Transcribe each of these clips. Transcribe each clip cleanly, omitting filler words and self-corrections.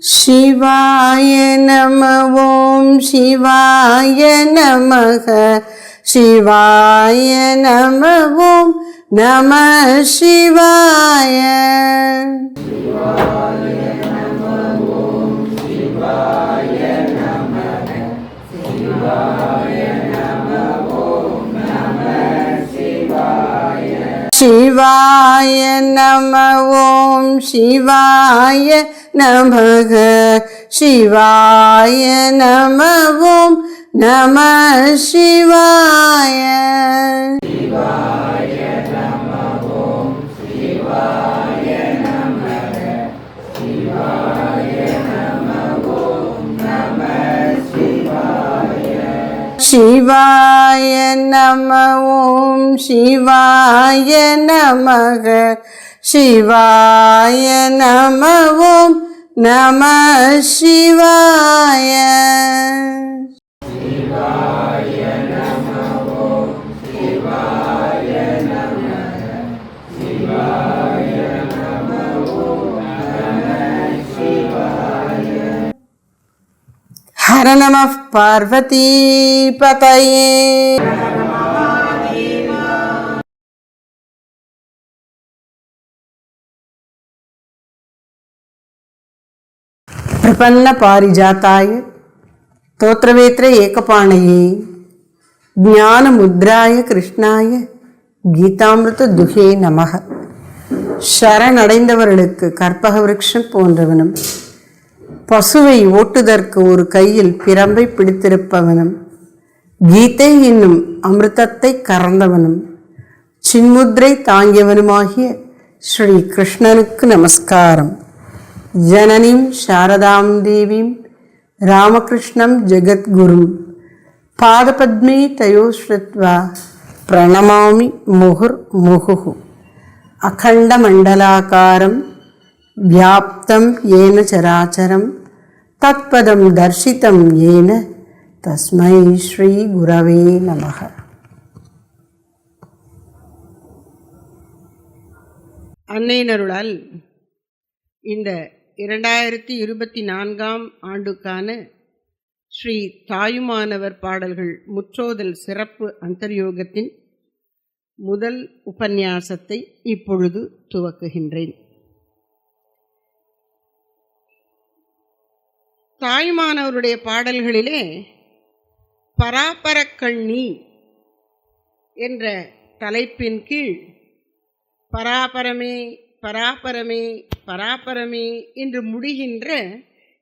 சிவாய நம ஓம் சிவாய நமக சிவாய நம ஓம் நம சிவாய. சிவாய நம ஓம் சிவாய நமக சிவாய நம ஓம் நம சிவாய. சிவாய நம ஓம் சிவாய நமக சிவாய நம ஓம் நம சிவாய. ஹர நம பார்வதி பதயே. பிரபன்ன பாரிஜாத்தாய தோத்ரவேத்ர ஏகபாணயே ஞான முத்ராய கிருஷ்ணாய கீதாமிருத துகே நமக. சரணடைந்தவர்களுக்கு கற்பக விருட்சம் போன்றவனும் பசுவை ஓட்டுதற்கு ஒரு கையில் பிரம்பை பிடித்திருப்பவனும் கீதை என்னும் அமிர்தத்தை கறந்தவனும் சின்முத்ரை தாங்கியவனுமாகிய ஸ்ரீ கிருஷ்ணனுக்கு நமஸ்காரம். ஜனனிம் சாரதாம் தேவீம் ராமகிருஷ்ணம் ஜெகத்குரும் பாதபத்மே தயோ ஸ்ருத்வா பிரணமாமி முகுர் முகுஹு. அகண்ட மண்டலாகாரம் வியாப்தம் ஏன சராச்சரம் தத்பதம் தர்சிதம் ஏன தஸ்மை ஸ்ரீ குரவே நமக. அன்னையினருளால் இந்த 2024 ஆண்டுக்கான ஸ்ரீ தாயுமானவர் பாடல்கள் முற்றோதல் சிறப்பு அந்தர்யோகத்தின் முதல் உபன்யாசத்தை இப்பொழுது துவக்குகின்றேன். தாயுமானவருடைய பாடல்களிலே பராபரக்கண்ணி என்ற தலைப்பின் கீழ் பராபரமே பராபரமே பராபரமே என்று முடிகின்ற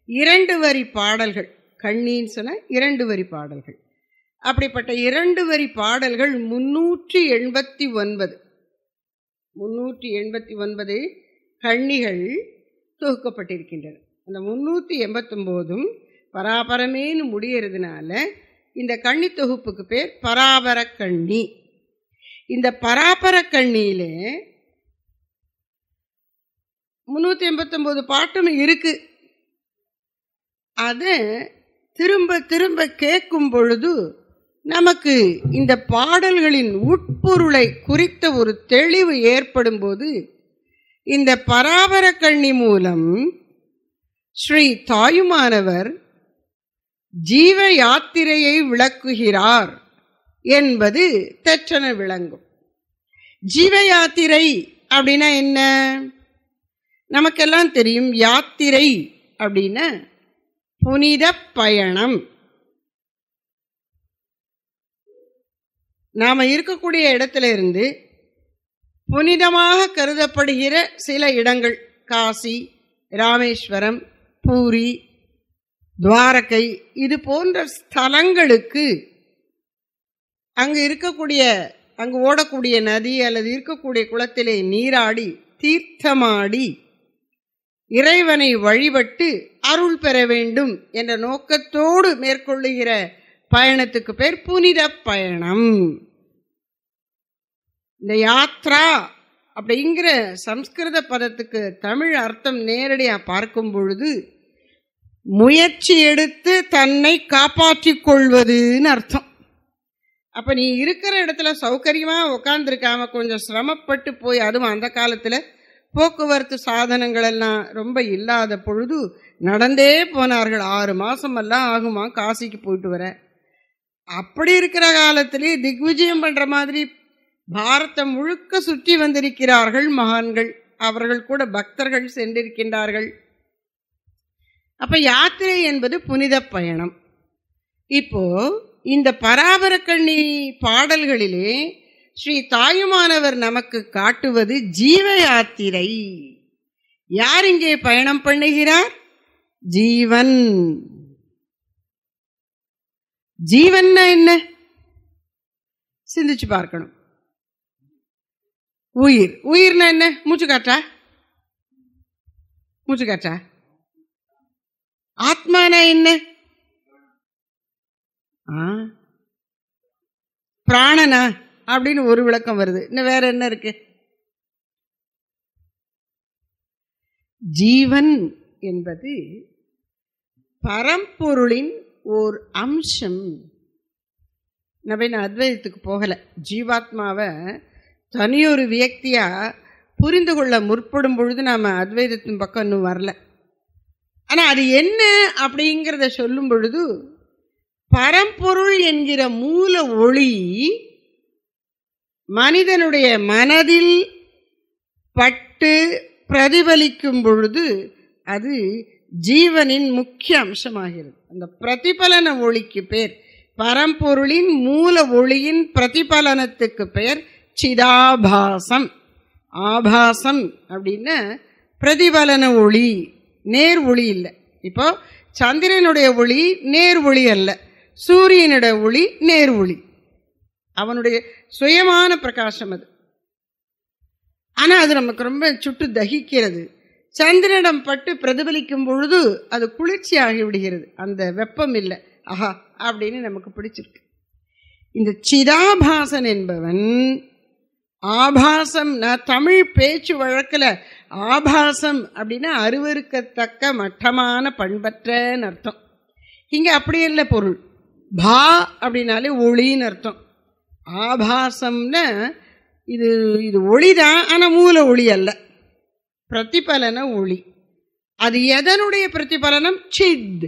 2 வரி பாடல்கள், கண்ணின்னு சொன்ன 2 வரி பாடல்கள், அப்படிப்பட்ட 2 வரி பாடல்கள் 389 கண்ணிகள் தொகுக்கப்பட்டிருக்கின்றன. அந்த 389ம் பராபரமேன்னு முடியறதுனால இந்த கண்ணி தொகுப்புக்கு பேர் பராபர கண்ணி. இந்த பராபர கண்ணியிலே 389 பாட்டும் இருக்கு. அதை திரும்ப திரும்ப கேட்கும் பொழுது நமக்கு இந்த பாடல்களின் உட்பொருளை குறித்த ஒரு தெளிவு ஏற்படும் போது இந்த பராபர கண்ணி மூலம் ஸ்ரீ தாயுமானவர் ஜீவ யாத்திரையை விளக்குகிறார் என்பது தெற்றென விளங்கும். ஜீவ யாத்திரை அப்படின்னா என்ன? நமக்கெல்லாம் தெரியும். யாத்திரை அப்படின்னா புனித பயணம். நாம இருக்கக்கூடிய இடத்துல இருந்து புனிதமாக கருதப்படுகிற சில இடங்கள், காசி, ராமேஸ்வரம், பூரி, துவாரகை, இது போன்ற ஸ்தலங்களுக்கு அங்கு ஓடக்கூடிய நதி அல்லது இருக்கக்கூடிய குளத்திலே நீராடி தீர்த்தமாடி இறைவனை வழிபட்டு அருள் பெற வேண்டும் என்ற நோக்கத்தோடு மேற்கொள்ளுகிற பயணத்துக்கு பேர் புனித பயணம். இந்த யாத்ரா அப்படிங்கிற சம்ஸ்கிருத பதத்துக்கு தமிழ் அர்த்தம் நேரடியாக பார்க்கும் பொழுது முயற்சி எடுத்து தன்னை காப்பாற்றிக் கொள்வதுன்னு அர்த்தம். அப்போ நீ இருக்கிற இடத்துல சௌகரியமாக உட்காந்துருக்காம கொஞ்சம் சிரமப்பட்டு போய், அதுவும் அந்த காலத்தில் போக்குவரத்து சாதனங்கள் எல்லாம் ரொம்ப இல்லாத பொழுது நடந்தே போனார்கள். 6 மாசமெல்லாம் ஆகுமா காசிக்கு போயிட்டு வர. அப்படி இருக்கிற காலத்திலே திக்விஜயம் பண்ற மாதிரி பாரதம் முழுக்க சுற்றி வந்திருக்கிறார்கள் மகான்கள். அவர்கள் கூட பக்தர்கள் சென்றிருக்கின்றார்கள். அப்ப யாத்திரை என்பது புனித பயணம். இப்போ இந்த பராபரக்கண்ணி பாடல்களிலே ஸ்ரீ தாயுமானவர் நமக்கு காட்டுவது ஜீவ யாத்திரை. யார் இங்கே பயணம் பண்ணுகிறார்? ஜீவன். ஜீவன்னா என்ன? சிந்திச்சு பார்க்கணும். உயிர். உயிர்னா என்ன? மூச்சு காற்றா? மூச்சு காற்றா? ஆத்மானா என்ன? பிராணனா அப்படின்னு ஒரு விளக்கம் வருது. இன்னும் வேற என்ன இருக்கு? ஜீவன் என்பது பரம்பொருளின் ஓர் அம்சம். நான் அத்வைதத்துக்கு போகல. ஜீவாத்மாவை தனியொரு வியக்தியா புரிந்து கொள்ள முற்படும் பொழுது நாம அத்வைதத்தின் பக்கம் இன்னும் வரல. ஆனா அது என்ன அப்படிங்கிறத சொல்லும் பொழுது பரம்பொருள் என்கிற மூல ஒளி மனிதனுடைய மனதில் பட்டு பிரதிபலிக்கும் பொழுது அது ஜீவனின் முக்கிய அம்சமாகிறது. அந்த பிரதிபலன ஒளிக்கு பேர், பரம்பொருளின் மூல ஒளியின் பிரதிபலனத்துக்கு பெயர் சிதாபாசம். ஆபாசம் அப்படின்னா பிரதிபலன ஒளி, நேர் ஒளி இல்லை. இப்போ சந்திரனுடைய ஒளி நேர் ஒளி அல்ல, சூரியனுடைய ஒளி நேர் ஒளி, அவனுடைய சுயமான பிரகாசம் அது. ஆனா அது நமக்கு ரொம்ப சுட்டு தகிக்கிறது. சந்திரனிடம் பட்டு பிரதிபலிக்கும் பொழுது அது குளிர்ச்சி ஆகிவிடுகிறது, அந்த வெப்பம் இல்லை. ஆஹா அப்படின்னு நமக்கு பிடிச்சிருக்கு. இந்த சிதாபாசன் என்பவன் ஆபாசம். தமிழ் பேச்சு வழக்கில் ஆபாசம் அப்படின்னா அருவருக்கத்தக்க மட்டமான பண்பற்றன்னு அர்த்தம். இங்கே அப்படி இல்லை பொருள். பா அப்படின்னாலே ஒளின்னு அர்த்தம். ஆபாசம்னா இது இது ஒளிதான், ஆனால் மூல ஒளி அல்ல, பிரதிபலன ஒளி. அது எதனுடைய பிரதிபலனம்? சித்,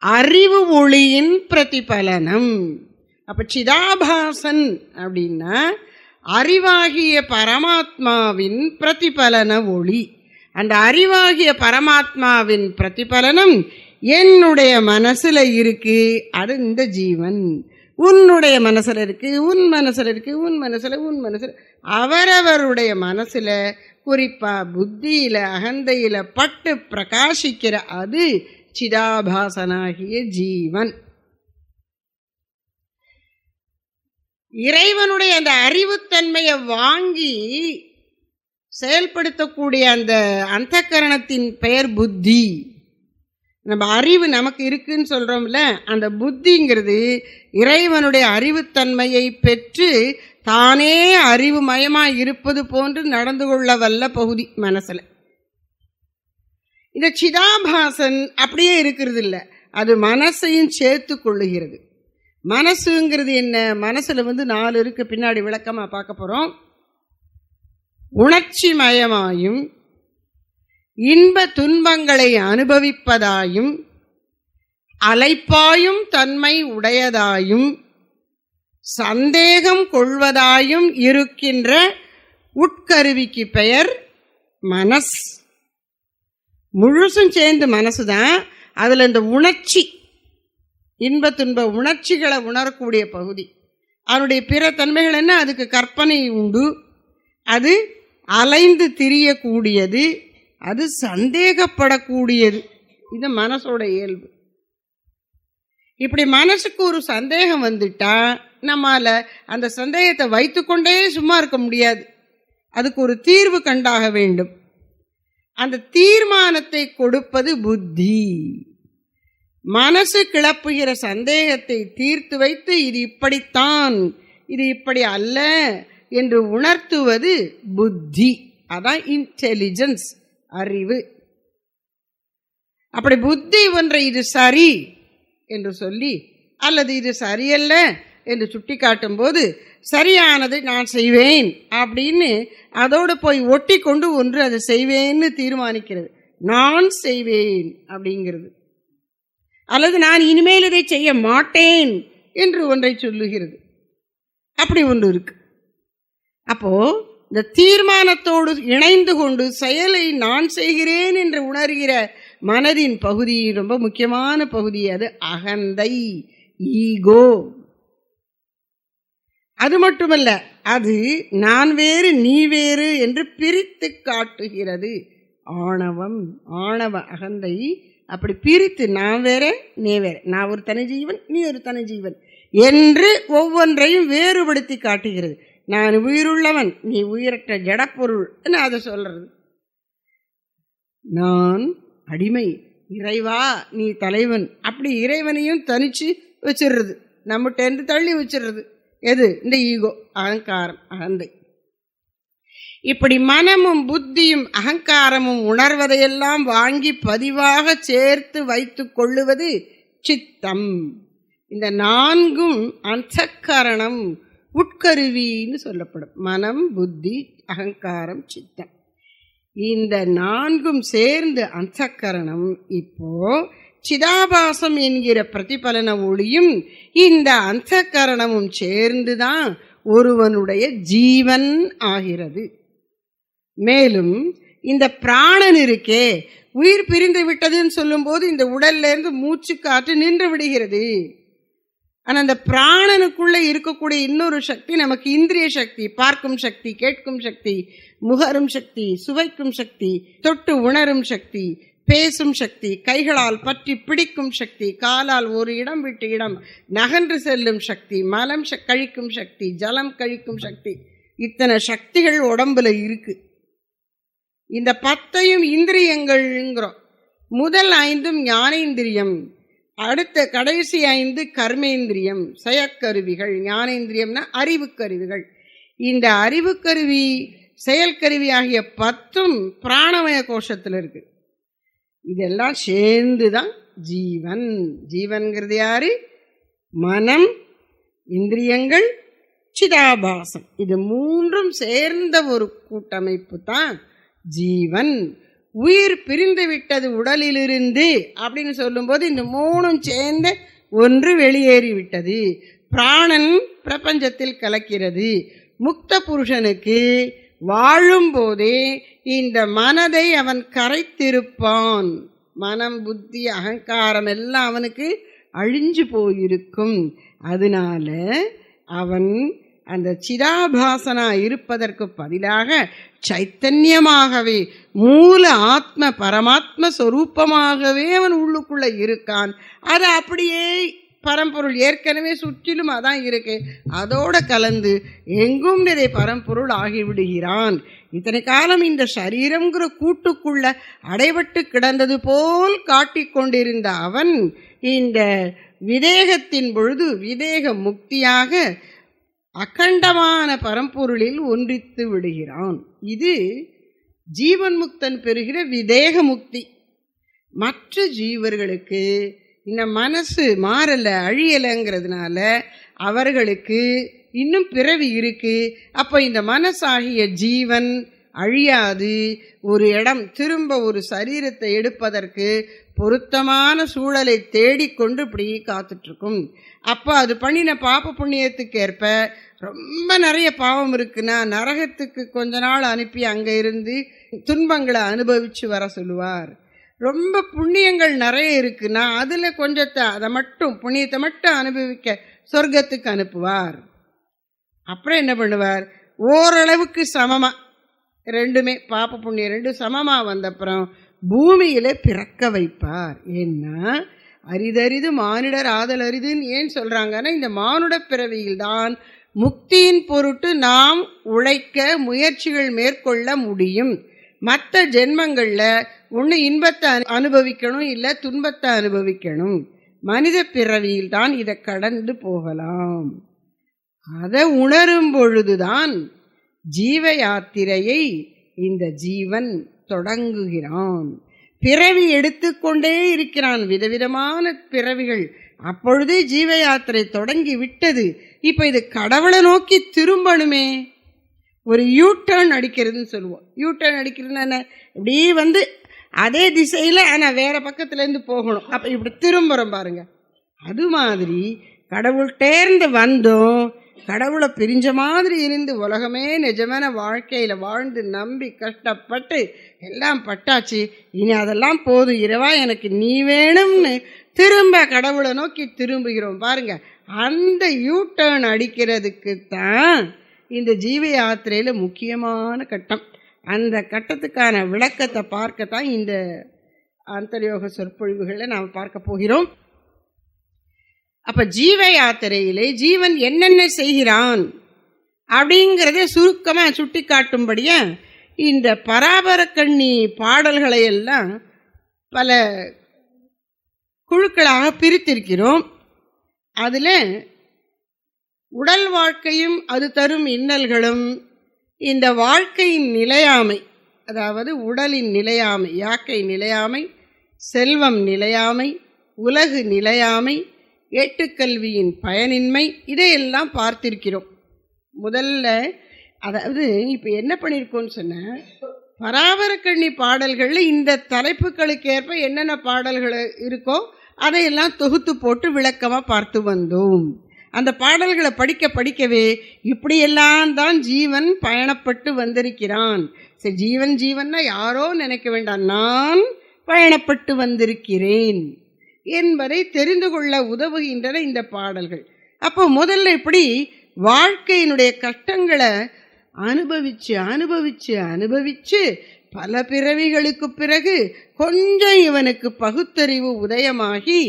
அறிவு ஒளியின் பிரதிபலனம். அப்ப சிதாபாசன் அப்படின்னா அறிவாகிய பரமாத்மாவின் பிரதிபலன ஒளி. அந்த அறிவாகிய பரமாத்மாவின் பிரதிபலனம் என்னுடைய மனசுல இருக்கு. அது இந்த ஜீவன். உன்னுடைய மனசுல இருக்கு, உன் மனசுல இருக்கு, உன் மனசுல, உன் மனசுல, அவரவருடைய மனசுல, குறிப்பா புத்தியில அகந்தையில பட்டு பிரகாசிக்கிற அது சிதாபாசனாகிய ஜீவன். இறைவனுடைய அந்த அறிவுத்தன்மையை வாங்கி செயல்படுத்தக்கூடிய அந்த அந்தக்கரணத்தின் பெயர் புத்தி. நம்ம அறிவு நமக்கு இருக்குன்னு சொல்றோம்ல, அந்த புத்திங்கிறது இறைவனுடைய அறிவுத்தன்மையை பெற்று தானே அறிவுமயமாய் இருப்பது போன்று நடந்து கொள்ள வல்ல பகுதி மனசுல. இந்த சிதாபாசன் அப்படியே இருக்கிறது இல்லை, அது மனசையும் சேர்த்து கொள்ளுகிறது. மனசுங்கிறது என்ன? மனசுல 4 இருக்கு, பின்னாடி விளக்கமா பார்க்க போறோம். உணர்ச்சி மயமாயும் இன்ப துன்பங்களை அனுபவிப்பதாயும் அலைப்பாயும் தன்மை உடையதாயும் சந்தேகம் கொள்வதாயும் இருக்கின்ற உட்கருவிக்கு பெயர் மனஸ். முழுசும் சேர்ந்து மனசுதான். அதுல இந்த உணர்ச்சி, இன்ப துன்ப உணர்ச்சிகளை உணரக்கூடிய பகுதி. அதனுடைய பிற தன்மைகள் என்ன? அதுக்கு கற்பனை உண்டு, அது அலைந்து திரியக்கூடியது, அது சந்தேகப்படக்கூடியது. இது மனசோட இயல்பு. இப்படி மனசுக்கு ஒரு சந்தேகம் வந்துட்டா நம்மால அந்த சந்தேகத்தை வைத்துக்கொண்டே சும்மா இருக்க முடியாது. அதுக்கு ஒரு தீர்வு கண்டாக வேண்டும். அந்த தீர்மானத்தை கொடுப்பது புத்தி. மனசு கிளப்புகிற சந்தேகத்தை தீர்த்து வைத்து இது இப்படித்தான், இது இப்படி அல்ல என்று உணர்த்துவது புத்தி. அதான் இன்டெலிஜென்ஸ், அறிவு. அப்படி புத்தி ஒன்றை இது சரி என்று சொல்லி அல்லது இது சரியல்ல என்று சுட்டி காட்டும் போது சரியானது நான் செய்வேன் அப்படின்னு அதோடு போய் ஒட்டி கொண்டு ஒன்று அதை செய்வேன்னு தீர்மானிக்கிறது. நான் செய்வேன் அப்படிங்கிறது, அல்லது நான் இனிமேல் இதை செய்ய மாட்டேன் என்று ஒன்றை சொல்லுகிறது. அப்படி ஒன்று இருக்கு. அப்போ இந்த தீர்மானத்தோடு இணைந்து கொண்டு செயலை நான் செய்கிறேன் என்று உணர்கிற மனதின் பகுதி ரொம்ப முக்கியமான பகுதி. அது அகந்தை, ஈகோ. அது மட்டுமல்ல, அது நான் வேறு நீ வேறு என்று பிரித்து காட்டுகிறது. ஆணவம், ஆணவ அகந்தை அப்படி பிரித்து நான் வேற நீ வேற, நான் ஒரு தனி ஜீவன் நீ ஒரு தனி ஜீவன் என்று ஒவ்வொன்றையும் வேறுபடுத்தி காட்டுகிறது. நான் உயிருள்ளவன் நீ உயிரற்ற ஜடப்பொருள் என்று அதை சொல்றது. நான் அடிமை, இறைவா நீ தலைவன், அப்படி இறைவனையும் தனிச்சு வச்சிடுறது, நம்மகிட்ட தள்ளி வச்சிடுறது. எது? இந்த ஈகோ, அகங்காரம், அகந்தை. இப்படி மனமும் புத்தியும் அகங்காரமும் உணர்வதையெல்லாம் வாங்கி பதிவாக சேர்த்து வைத்து கொள்ளுவது சித்தம். இந்த நான்கும் அந்தக்கரணம், உட்கருவின்னு சொல்லப்படும். மனம், புத்தி, அகங்காரம், சித்தம். இந்த நான்கும் சேர்ந்து அந்தக்கரணம். இப்போ சிதாபாசம் என்கிற பிரதிபலன ஒளியும் இந்த அந்தக்கரணமும் சேர்ந்துதான் ஒருவனுடைய ஜீவன் ஆகிறது. மேலும் இந்த பிராணன் இருக்கே, உயிர் பிரிந்து விட்டதுன்னு சொல்லும் போது இந்த உடல்ல இருந்து மூச்சு காற்று நின்று விடுகிறது. ஆனா அந்த பிராணனுக்குள்ள இருக்கக்கூடிய இன்னொரு சக்தி நமக்கு இந்திரிய சக்தி, பார்க்கும் சக்தி, கேட்கும் சக்தி, முகரும் சக்தி, சுவைக்கும் சக்தி, தொட்டு உணரும் சக்தி, பேசும் சக்தி, கைகளால் பற்றி பிடிக்கும் சக்தி, காலால் ஒரு இடம் விட்டு இடம் நகன்று செல்லும் சக்தி, மலம் கழிக்கும் சக்தி, ஜலம் கழிக்கும் சக்தி. இத்தனை சக்திகள் உடம்புல இருக்கு. இந்த 10 இந்திரியங்கள்ங்கிறோம். முதல் 5 ஞானேந்திரியம், அடுத்த கடைசி 5 கர்மேந்திரியம், செயற்கருவிகள். ஞானேந்திரியம்னா அறிவு கருவிகள். இந்த அறிவு கருவி, செயல்கருவி ஆகிய 10 பிராணமய கோஷத்தில் இருக்கு. இதெல்லாம் சேர்ந்துதான் ஜீவன். ஜீவன்கிறது யாரு? மனம், இந்திரியங்கள், சிதாபாசம். இது மூன்றும் சேர்ந்த ஒரு கூட்டமைப்பு தான் ஜீவன். உயிர் பிரிந்து விட்டது உடலிலிருந்து அப்படின்னு சொல்லும்போது இந்த மூணும் சேர்ந்த ஒன்று வெளியேறிவிட்டது. பிராணன் பிரபஞ்சத்தில் கலக்கிறது. முக்த புருஷனுக்கு வாழும் போதே இந்த மனதை அவன் கரைத்திருப்பான். மனம், புத்தி, அகங்காரம் எல்லாம் அவனுக்கு அழிஞ்சு போயிருக்கும். அதனால அவன் அந்த சிதாபாசனா இருப்பதற்கு பதிலாக சைத்தன்யமாகவே, மூல ஆத்ம பரமாத்ம சொரூபமாகவே அவன் உள்ளுக்குள்ள இருக்கான். அது அப்படியே பரம்பொருள் ஏற்கனவே சுற்றிலும் அதான் இருக்கு, அதோட கலந்து எங்கும் நிறை பரம்பொருள் ஆகிவிடுகிறான். இத்தனை காலம் இந்த சரீரம்ங்கிற கூட்டுக்குள்ள அடைபட்டு கிடந்தது போல் காட்டிக்கொண்டிருந்த அவன் இந்த விதேகத்தின் பொழுது விதேக முக்தியாக அகண்டமான பரம்பொருளில் ஒன்றித்து விடுகிறான். இது ஜீவன் முக்தன் பெறுகிற விதேக முக்தி. மற்ற ஜீவர்களுக்கு இந்த மனசு மாறல, அழியலைங்கிறதுனால அவர்களுக்கு இன்னும் பிறவி இருக்கு. அப்போ இந்த மனசாகிய ஜீவன் அழியாது. ஒரு இடம் திரும்ப ஒரு சரீரத்தை எடுப்பதற்கு பொருத்தமான சூழலை தேடிக்கொண்டு இப்படி காத்துட்ருக்கும். அப்போ அது பண்ணின பாப புண்ணியத்துக்கு ஏற்ப ரொம்ப நிறைய பாவம் இருக்குன்னா நரகத்துக்கு கொஞ்ச நாள் அனுப்பி அங்கே இருந்து துன்பங்களை அனுபவித்து வர சொல்லுவார். ரொம்ப புண்ணியங்கள் நிறைய இருக்குன்னா அதில் கொஞ்சத்தை, அதை மட்டும் புண்ணியத்தை மட்டும் அனுபவிக்க சொர்க்கத்துக்கு அனுப்புவார். அப்புறம் என்ன பண்ணுவார்? ஓரளவுக்கு சமமாக ரெண்டுமே, பாப்ப புண்ணியம் ரெண்டும் சமமாக வந்தப்புறம் பூமியில பிறக்க வைப்பார். ஏன்னா அரிதரிது மானிடர் ஆதல் அரிதுன்னு ஏன் சொல்றாங்கன்னா, இந்த மானுட பிறவியில்தான் முக்தியின் பொருட்டு நாம் உழைக்க முயற்சிகள் மேற்கொள்ள முடியும். மற்ற ஜென்மங்களில் ஒன்று இன்பத்தை அனுபவிக்கணும், இல்லை துன்பத்தை அனுபவிக்கணும். மனித பிறவியில் தான் இதை கடந்து போகலாம். அதை உணரும் பொழுதுதான் ஜீவ யாத்திரையை இந்த ஜீவன் தொடங்குகிறான். பிறவி எடுத்துக்கொண்டே இருக்கிறான், விதவிதமான பிறவிகள். அப்பொழுதே ஜீவ யாத்திரை தொடங்கி விட்டது. இப்ப இது கடவுளை நோக்கி திரும்பணுமே. ஒரு யூ டர்ன் அடிக்கிறதுன்னு சொல்லுவோம். யூ டர்ன் அடிக்கிறதுன்னா என்ன, இப்படி வந்து அதே திசையில் ஆனால் வேற பக்கத்துலேருந்து போகணும். அப்போ இப்படி திரும்புகிறோம் பாருங்க. அது மாதிரி கடவுள்கிட்டேர்ந்து வந்தோம், கடவுளை பிரிஞ்ச மாதிரி இருந்து உலகமே நிஜமான வாழ்க்கையில் வாழ்ந்து நம்பி கஷ்டப்பட்டு எல்லாம் பட்டாச்சு. இனி அதெல்லாம் போதும், இரவா எனக்கு நீ வேணும்னு திரும்ப கடவுளை நோக்கி திரும்புகிறோம் பாருங்க. அந்த யூ டர்ன் அடிக்கிறதுக்கு தான் இந்த ஜீவ யாத்திரையில் முக்கியமான கட்டம். அந்த கட்டத்துக்கான விளக்கத்தை பார்க்கத்தான் இந்த அந்தர்யோக சொற்பொழிவுகளை நாம் பார்க்க போகிறோம். அப்ப ஜீவ யாத்திரையிலே ஜீவன் என்னென்ன செய்கிறான் அப்படிங்கிறத சுருக்கமா சுட்டி காட்டும்படியா இந்த பராபரக்கண்ணி பாடல்களை எல்லாம் பல குழுக்களாக பிரித்திருக்கிறோம். அதுல உடல் வாழ்க்கையும் அது தரும் இன்னல்களும், இந்த வாழ்க்கையின் நிலையாமை, அதாவது உடலின் நிலையாமை, யாக்கை நிலையாமை, செல்வம் நிலையாமை, உலகு நிலையாமை, ஏட்டுக்கல்வியின் பயனின்மை, இதையெல்லாம் பார்த்திருக்கிறோம். முதல்ல அதாவது இப்போ என்ன பண்ணியிருக்கோன்னு சொன்ன, பராபரக்கண்ணி பாடல்களில் இந்த தலைப்புகளுக்கு ஏற்ப என்னென்ன பாடல்கள் இருக்கோ அதையெல்லாம் தொகுத்து போட்டு விளக்கமாக பார்த்து வந்தோம். அந்த பாடல்களை படிக்க படிக்கவே இப்படியெல்லாம் தான் ஜீவன் பயணப்பட்டு வந்திருக்கிறான். சரி, ஜீவன் ஜீவன்னா யாரோ நினைக்க வேண்டாம், நான் பயணப்பட்டு வந்திருக்கிறேன் என்பதை தெரிந்து கொள்ள உதவுகின்றன இந்த பாடல்கள். அப்போ முதல்ல இப்படி வாழ்க்கையினுடைய கஷ்டங்களை அனுபவிச்சு அனுபவிச்சு அனுபவிச்சு பல பிறவிகளுக்கு பிறகு கொஞ்சம் இவனுக்கு பகுத்தறிவு உதயமாகி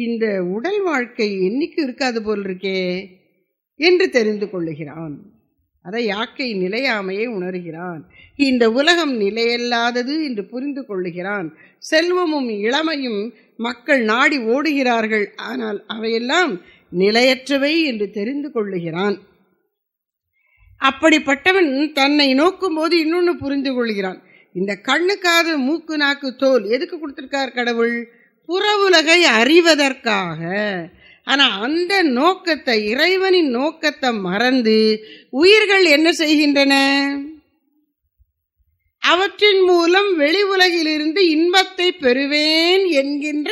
இந்த உடல் வாழ்க்கை என்னைக்கு இருக்காது போல் இருக்கே என்று தெரிந்து கொள்ளுகிறான். அதை யாக்கை நிலையாமையை உணர்கிறான். இந்த உலகம் நிலையில்லாதது என்று புரிந்து கொள்ளுகிறான். செல்வமும் இளமையும் மக்கள் நாடி ஓடுகிறார்கள், ஆனால் அவையெல்லாம் நிலையற்றவை என்று தெரிந்து கொள்ளுகிறான். அப்படிப்பட்டவன் தன்னை நோக்கும் போது இன்னொன்று புரிந்து கொள்கிறான். இந்த கண்ணு காது மூக்கு நாக்கு தோல் எதுக்கு கொடுத்திருக்கார் கடவுள்? புற உலகை அறிவதற்காக. ஆனால் அந்த நோக்கத்தை, இறைவனின் நோக்கத்தை மறந்து உயிர்கள் என்ன செய்கின்றன? அவற்றின் மூலம் வெளி உலகிலிருந்து இன்பத்தை பெறுவேன் என்கின்ற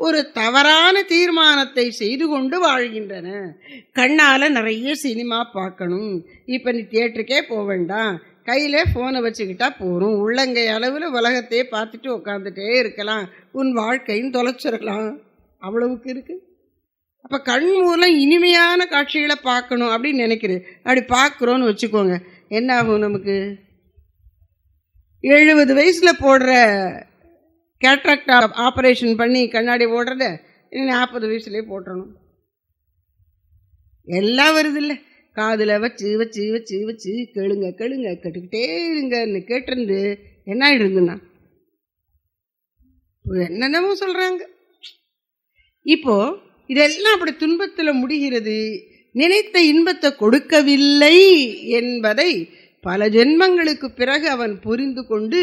ஒரு தவறான தீர்மானத்தை செய்து கொண்டு வாழ்கின்றன. கண்ணால் நிறைய சினிமா பார்க்கணும், இப்போ நீ தியேட்டருக்கே போக வேண்டாம், கையில் ஃபோனை வச்சுக்கிட்டா போகிறோம், உள்ளங்கை அளவில் உலகத்தையே பார்த்துட்டு உட்காந்துட்டே இருக்கலாம், உன் வாழ்க்கையும் தொலைச்சிடலாம், அவ்வளவுக்கு இருக்கு. அப்போ கண் மூலம் இனிமையான காட்சிகளை பார்க்கணும் அப்படின்னு நினைக்கிறது. அப்படி பார்க்குறோன்னு வச்சுக்கோங்க, என்ன ஆகும்? நமக்கு 70 வயசில் போடுற கேட்ராக்ட் ஆப்ரேஷன் பண்ணி கண்ணாடி போடுறத 40 வயசுலேயே போட்டுறணும். எல்லாம் வருது இல்லை, காதில் வச்சு வச்சு வச்சு வச்சு கேளுங்க கேளுங்க கேட்டுக்கிட்டே இருங்கன்னு கேட்டிருந்து என்ன ஆயிடுதுன்னா என்னென்னமோ சொல்கிறாங்க. இப்போ இதெல்லாம் அப்படி துன்பத்தில் முடிகிறது. நினைத்த இன்பத்தை கொடுக்கவில்லை என்பதை பல ஜென்மங்களுக்கு பிறகு அவன் புரிந்து கொண்டு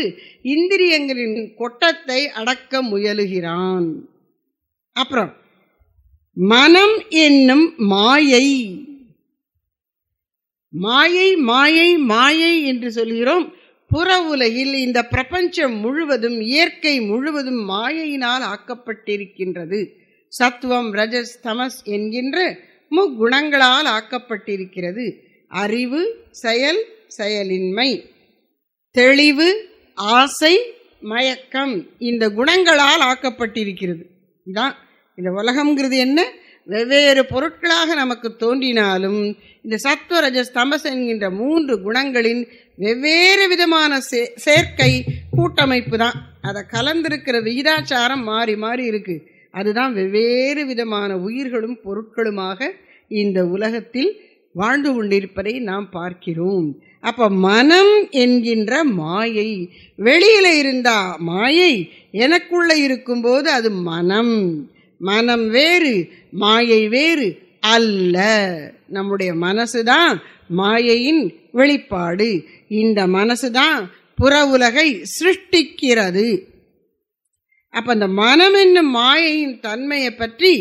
இந்திரியங்களின் கொட்டத்தை அடக்க முயலுகிறான். அப்புறம் மனம் என்னும் மாயை, மாயை மாயை மாயை என்று சொல்கிறோம். புற உலகில் இந்த பிரபஞ்சம் முழுவதும், இயற்கை முழுவதும் மாயையினால் ஆக்கப்பட்டிருக்கின்றது. சத்துவம், ரஜஸ், தமஸ் என்கின்ற முக்குணங்களால் ஆக்கப்பட்டிருக்கிறது. அறிவு, செயல், செயலின்மை, தெளிவு, ஆசை, மயக்கம், இந்த குணங்களால் ஆக்கப்பட்டிருக்கிறது. இதான் இந்த உலகம்ங்கிறது. என்ன, வெவ்வேறு பொருட்களாக நமக்கு தோன்றினாலும் இந்த சத்துவ, ரஜஸ், தமஸ் என்கின்ற 3 குணங்களின் வெவ்வேறு விதமான சேர்க்கை கூட்டமைப்பு தான். அதை கலந்திருக்கிற விகிதாச்சாரம் மாறி மாறி இருக்கு. அதுதான் வெவ்வேறு விதமான உயிர்களும் பொருட்களுமாக இந்த உலகத்தில் வாழ்ந்து கொண்டிருப்பதை நாம் பார்க்கிறோம். அப்போ மனம் என்கின்ற மாயை, வெளியில் இருந்தா மாயை, எனக்குள்ள இருக்கும்போது அது மனம். மனம் வேறு, மாயை வேறு அல்ல. நம்முடைய மனசு தான் மாயையின் வெளிப்பாடு. இந்த மனசு தான் புற உலகை சிருஷ்டிக்கிறது. அப்போ அந்த மனம் என்னும் மாயையின் தன்மையை பற்றி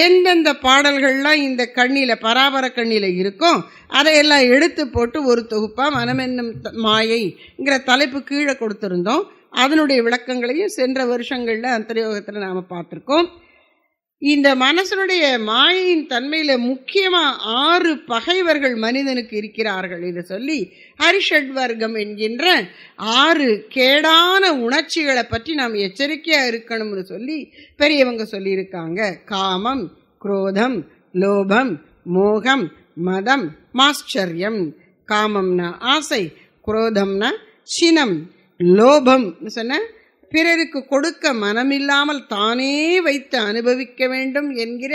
எந்தெந்த பாடல்கள்லாம் இந்த கண்ணியில் பராபர கண்ணியில் இருக்கோ அதையெல்லாம் எடுத்து போட்டு ஒரு தொகுப்பாக மனம் என்னும் மாயைங்கிற தலைப்பு கீழே கொடுத்துருந்தோம். அதனுடைய விளக்கங்களையும் சென்ற வருஷங்களில் அந்தர்யோகத்தில் நாம் பார்த்துருக்கோம். இந்த மனசனுடைய மாயையின் தன்மையில் முக்கியமாக 6 பகைவர்கள் மனிதனுக்கு இருக்கிறார்கள் என்று சொல்லி ஹரிஷட்வர்க்கம் என்கின்ற 6 கேடான உணர்ச்சிகளை பற்றி நாம் எச்சரிக்கையாக இருக்கணும்னு சொல்லி பெரியவங்க சொல்லியிருக்காங்க. காமம், குரோதம், லோபம், மோகம், மதம், மாஸ்சரியம். காமம்னா ஆசை, குரோதம்னா சினம், லோபம் சொன்ன பிறருக்கு கொடுக்க மனமில்லாமல் தானே வைத்து அனுபவிக்க வேண்டும் என்கிற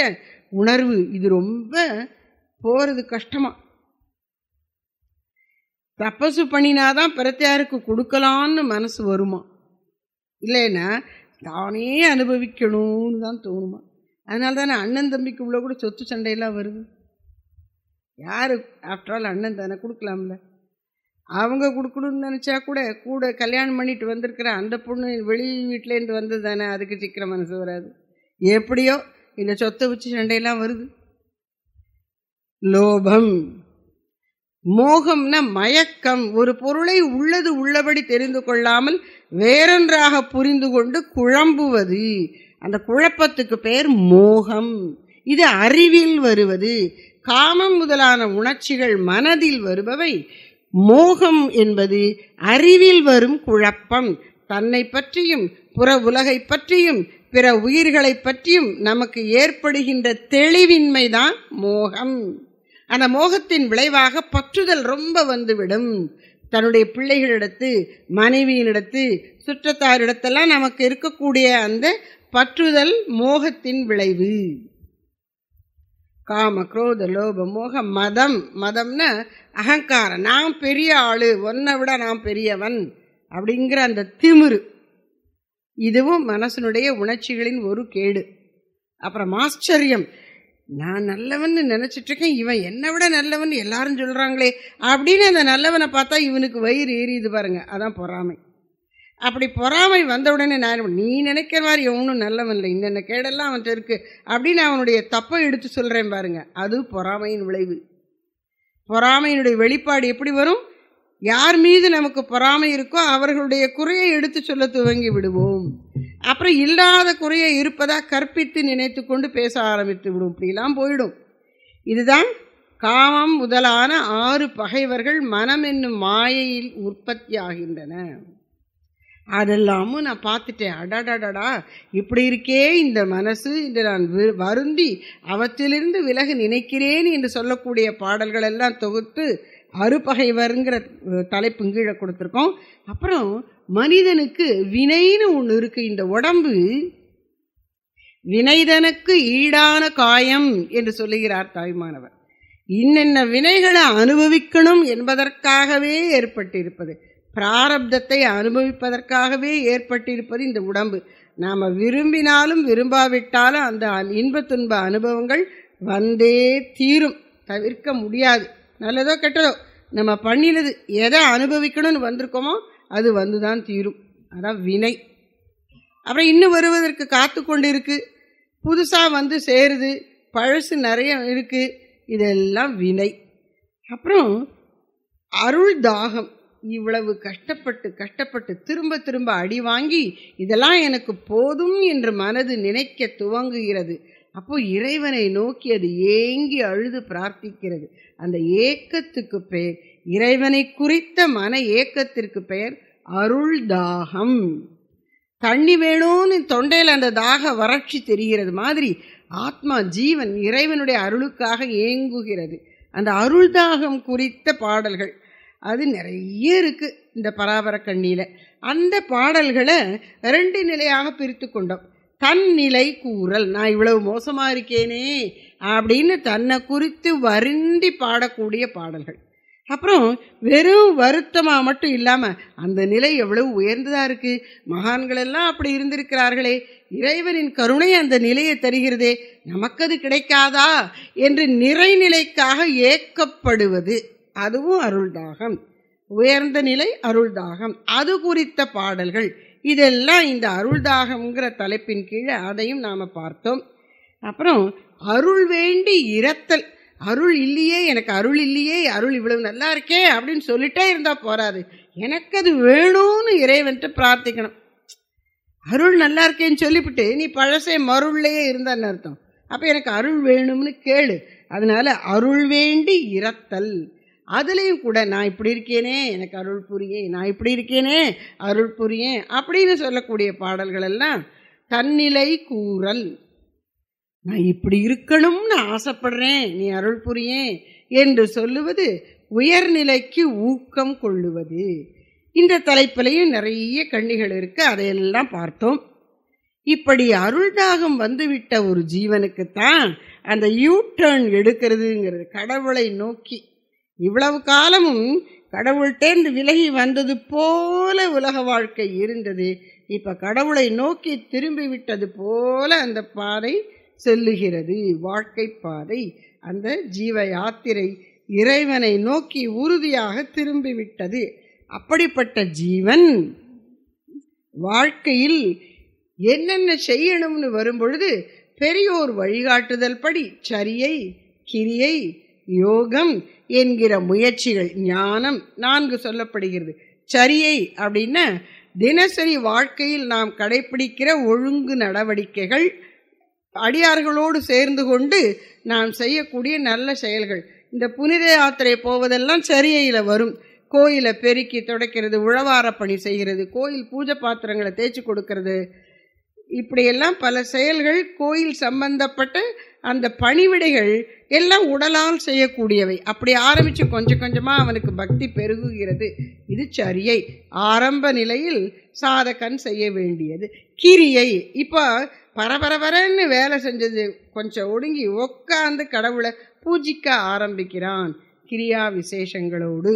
உணர்வு. இது ரொம்ப போகிறது கஷ்டமா. தபசு பண்ணினாதான் பிரத்தியாருக்கு கொடுக்கலான்னு மனசு வருமா, இல்லைன்னா தானே அனுபவிக்கணும்னு தான் தோணுமா. அதனால தானே அண்ணன் தம்பிக்கு உள்ள கூட சொத்து சண்டையெல்லாம் வருது. யார் ஆஃப்டர் ஆல் அண்ணன் தானே, கொடுக்கலாம்ல. அவங்க கொடுக்கணும்னு நினச்சா கூட கூட கல்யாணம் பண்ணிட்டு வந்திருக்கிற அந்த பொண்ணு வெளி வீட்டிலேருந்து வந்தது தானே, அதுக்கு சீக்கிரம் மனசு வராது. எப்படியோ இந்த சொத்தை வச்சு சண்டையெல்லாம் வருது. லோபம், மோகம்னா மயக்கம், ஒரு பொருளை உள்ளது உள்ளபடி தெரிந்து கொள்ளாமல் வேறொன்றாக புரிந்து கொண்டு குழம்புவது, அந்த குழப்பத்துக்கு பெயர் மோகம். இது அறிவில் வருவது. காமம் முதலான உணர்ச்சிகள் மனதில் வருபவை. மோகம் என்பது அறிவில் வரும் குழப்பம். தன்னை பற்றியும் புற உலகை பற்றியும் பிற உயிர்களை பற்றியும் நமக்கு ஏற்படுகின்ற தெளிவின்மைதான் மோகம். அந்த மோகத்தின் விளைவாக பற்றுதல் ரொம்ப வந்துவிடும். தன்னுடைய பிள்ளைகளிடத்து, மனைவியினிடத்து, சுற்றத்தாரிடத்தெல்லாம் நமக்கு இருக்கக்கூடிய அந்த பற்றுதல் மோகத்தின் விளைவு. காம, குரோத, லோப, மோக, மதம். மதம்னா அகங்காரம். நான் பெரிய ஆளு, ஒன்னை விட நான் பெரியவன் அப்படிங்கிற அந்த திமிரு. இதுவும் மனசனுடைய உணர்ச்சிகளின் ஒரு கேடு. அப்புறம் மாஸ்சரியம், நான் நல்லவன் நினைச்சிட்டு இருக்கேன், இவன் என்னை விட நல்லவன் எல்லாரும் சொல்றாங்களே அப்படின்னு அந்த நல்லவனை பார்த்தா இவனுக்கு வயிறு ஏறிது பாருங்க, அதான் பொறாமை. அப்படி பொறாமை வந்த உடனே நான், நீ நினைக்கிற மாதிரி எவனும் நல்லவன் இல்லை, இன்னென்ன கேடெல்லாம் அவன்கிட்ட இருக்கு அப்படின்னு அவனுடைய தப்பை எடுத்து சொல்கிறேன் பாருங்க, அது பொறாமையின் விளைவு. பொறாமையினுடைய வெளிப்பாடு எப்படி வரும்? யார் மீது நமக்கு பொறாமை இருக்கோ அவர்களுடைய குறையை எடுத்து சொல்ல துவங்கி விடுவோம். அப்புறம் இல்லாத குறையை இருப்பதா கற்பித்து நினைத்து கொண்டு பேச ஆரம்பித்து விடும். இப்படிலாம் போயிடும். இதுதான் காமம் முதலான 6 பகைவர்கள் மனம் என்னும் மாயையில் உற்பத்தி ஆகின்றன. அதெல்லாமும் நான் பார்த்துட்டேன். அடாடாடா, இப்படி இருக்கே இந்த மனசு என்று நான் வருந்தி அவற்றிலிருந்து விலக நினைக்கிறேன் என்று சொல்லக்கூடிய பாடல்கள் எல்லாம் தொகுத்து அறுபகைவருங்கிற தலைப்பு கீழே கொடுத்துருக்கோம். அப்புறம் மனிதனுக்கு வினைன்னு ஒன்று இருக்கு. இந்த உடம்பு வினைதனுக்கு ஈடான காயம் என்று சொல்லுகிறார் தாய்மானவர். இன்னென்ன வினைகளை அனுபவிக்கணும் என்பதற்காகவே ஏற்பட்டிருப்பது, பிராரப்தத்தை அனுபவிப்பதற்காகவே ஏற்பட்டிருப்பது இந்த உடம்பு. நாம் விரும்பினாலும் விரும்பாவிட்டாலும் அந்த இன்ப துன்ப அனுபவங்கள் வந்தே தீரும், தவிர்க்க முடியாது. நல்லதோ கெட்டதோ நம்ம பண்ணினது எதை அனுபவிக்கணும்னு வந்திருக்கோமோ அது வந்து தான் தீரும். அதான் வினை. அப்புறம் இன்னும் வருவதற்கு காத்து கொண்டு இருக்கு, புதுசாக வந்து சேருது, பழசு நிறைய இருக்குது, இதெல்லாம் வினை. அப்புறம் அருள் தாகம். இவ்வளவு கஷ்டப்பட்டு திரும்ப திரும்ப அடி வாங்கி இதெல்லாம் எனக்கு போதும் என்று மனது நினைக்க துவங்குகிறது. அப்போ இறைவனை நோக்கி அது ஏங்கி அழுது பிரார்த்திக்கிறது. அந்த ஏக்கத்துக்கு பெயர், இறைவனை குறித்த மன ஏக்கத்திற்கு பெயர் அருள் தாகம். தண்ணி வேணும்னு தொண்டையில் அந்த தாக வறட்சி தெரிகிறது மாதிரி ஆத்மா ஜீவன் இறைவனுடைய அருளுக்காக ஏங்குகிறது. அந்த அருள் தாகம் குறித்த பாடல்கள் அது நிறைய இருக்கு இந்த பராபர கண்ணியில். அந்த பாடல்களை 2 நிலையாக பிரித்து கொண்டோம். தன்னிலை கூறல், நான் இவ்வளவு மோசமாக இருக்கேனே அப்படின்னு தன்னை குறித்து வருந்தி பாடக்கூடிய பாடல்கள். அப்புறம் வெறும் வருத்தமாக மட்டும் இல்லாமல் அந்த நிலை எவ்வளவு உயர்ந்ததாக இருக்குது, மகான்கள் எல்லாம் அப்படி இருந்திருக்கிறார்களே, இறைவனின் கருணை அந்த நிலையை தருகிறதே, நமக்கு அது கிடைக்காதா என்று நிறைநிலைக்காக ஏக்கப்படுவது, அதுவும் அருள்தாகம். உயர்ந்த நிலை அருள்தாகம். அது குறித்த பாடல்கள் இதெல்லாம் இந்த அருள்தாகம்ங்கிற தலைப்பின் கீழே அதையும் நாம் பார்த்தோம். அப்புறம் அருள் வேண்டி இரத்தல். அருள் இல்லையே, எனக்கு அருள் இல்லையே, அருள் இவ்வளவு நல்லா இருக்கே அப்படின்னு சொல்லிட்டே இருந்தால் போராது, எனக்கு அது வேணும்னு இறைவன்ட்டு பிரார்த்திக்கணும். அருள் நல்லா இருக்கேன்னு சொல்லிவிட்டு நீ பழசே மருள்லையே இருந்தான்னு அர்த்தம். அப்போ எனக்கு அருள் வேணும்னு கேளு. அதனால அருள் வேண்டி இரத்தல். அதுலேயும் கூட நான் இப்படி இருக்கேனே எனக்கு அருள் புரியேன், நான் இப்படி இருக்கேனே அருள் புரியேன் அப்படின்னு சொல்லக்கூடிய பாடல்கள் எல்லாம் தன்னிலை கூறல். நான் இப்படி இருக்கணும்னு ஆசைப்படுறேன், நீ அருள் புரியேன் என்று சொல்லுவது உயர்நிலைக்கு ஊக்கம் கொள்ளுவது. இந்த தலைப்பிலையும் நிறைய கண்ணிகள் இருக்கு, அதையெல்லாம் பார்த்தோம். இப்படி அருள்தாகம் வந்துவிட்ட ஒரு ஜீவனுக்குத்தான் அந்த யூ-டர்ன் எடுக்கிறதுங்கிறது. கடவுளை நோக்கி இவ்வளவு காலமும் கடவுள்கிட்டேந்து விலகி வந்தது போல உலக வாழ்க்கை இருந்தது. இப்போ கடவுளை நோக்கி திரும்பி விட்டது போல அந்த பாதை செல்லுகிறது, வாழ்க்கை பாதை. அந்த ஜீவ யாத்திரை இறைவனை நோக்கி உறுதியாக திரும்பிவிட்டது. அப்படிப்பட்ட ஜீவன் வாழ்க்கையில் என்னென்ன செய்யணும்னு வரும்பொழுது பெரியோர் வழிகாட்டுதல் படி சரியை, கிரியை, யோகம் என்கிற முயற்சிகள், ஞானம் 4 சொல்லப்படுகிறது. சரியை அப்படின்னா தினசரி வாழ்க்கையில் நாம் கடைபிடிக்கிற ஒழுங்கு நடவடிக்கைகள், அடியார்களோடு சேர்ந்து கொண்டு நாம் செய்யக்கூடிய நல்ல செயல்கள். இந்த புனித யாத்திரை போவதெல்லாம் சரியையில் வரும். கோயிலை பெருக்கி துடைக்கிறது, உழவார பணி செய்கிறது, கோயில் பூஜை பாத்திரங்களை தேய்ச்சி கொடுக்கறது, இப்படியெல்லாம் பல செயல்கள் கோயில் சம்பந்தப்பட்ட அந்த பணிவிடைகள் எல்லாம் உடலால் செய்யக்கூடியவை. அப்படி ஆரம்பித்து கொஞ்சம் கொஞ்சமாக அவனுக்கு பக்தி பெருகுகிறது. இது சரியை, ஆரம்ப நிலையில் சாதகன் செய்ய வேண்டியது. கிரியை, இப்போ பரபரன்னு வேலை செஞ்சது கொஞ்சம் ஒடுங்கி உட்காந்து கடவுளை பூஜிக்க ஆரம்பிக்கிறான் கிரியா விசேஷங்களோடு.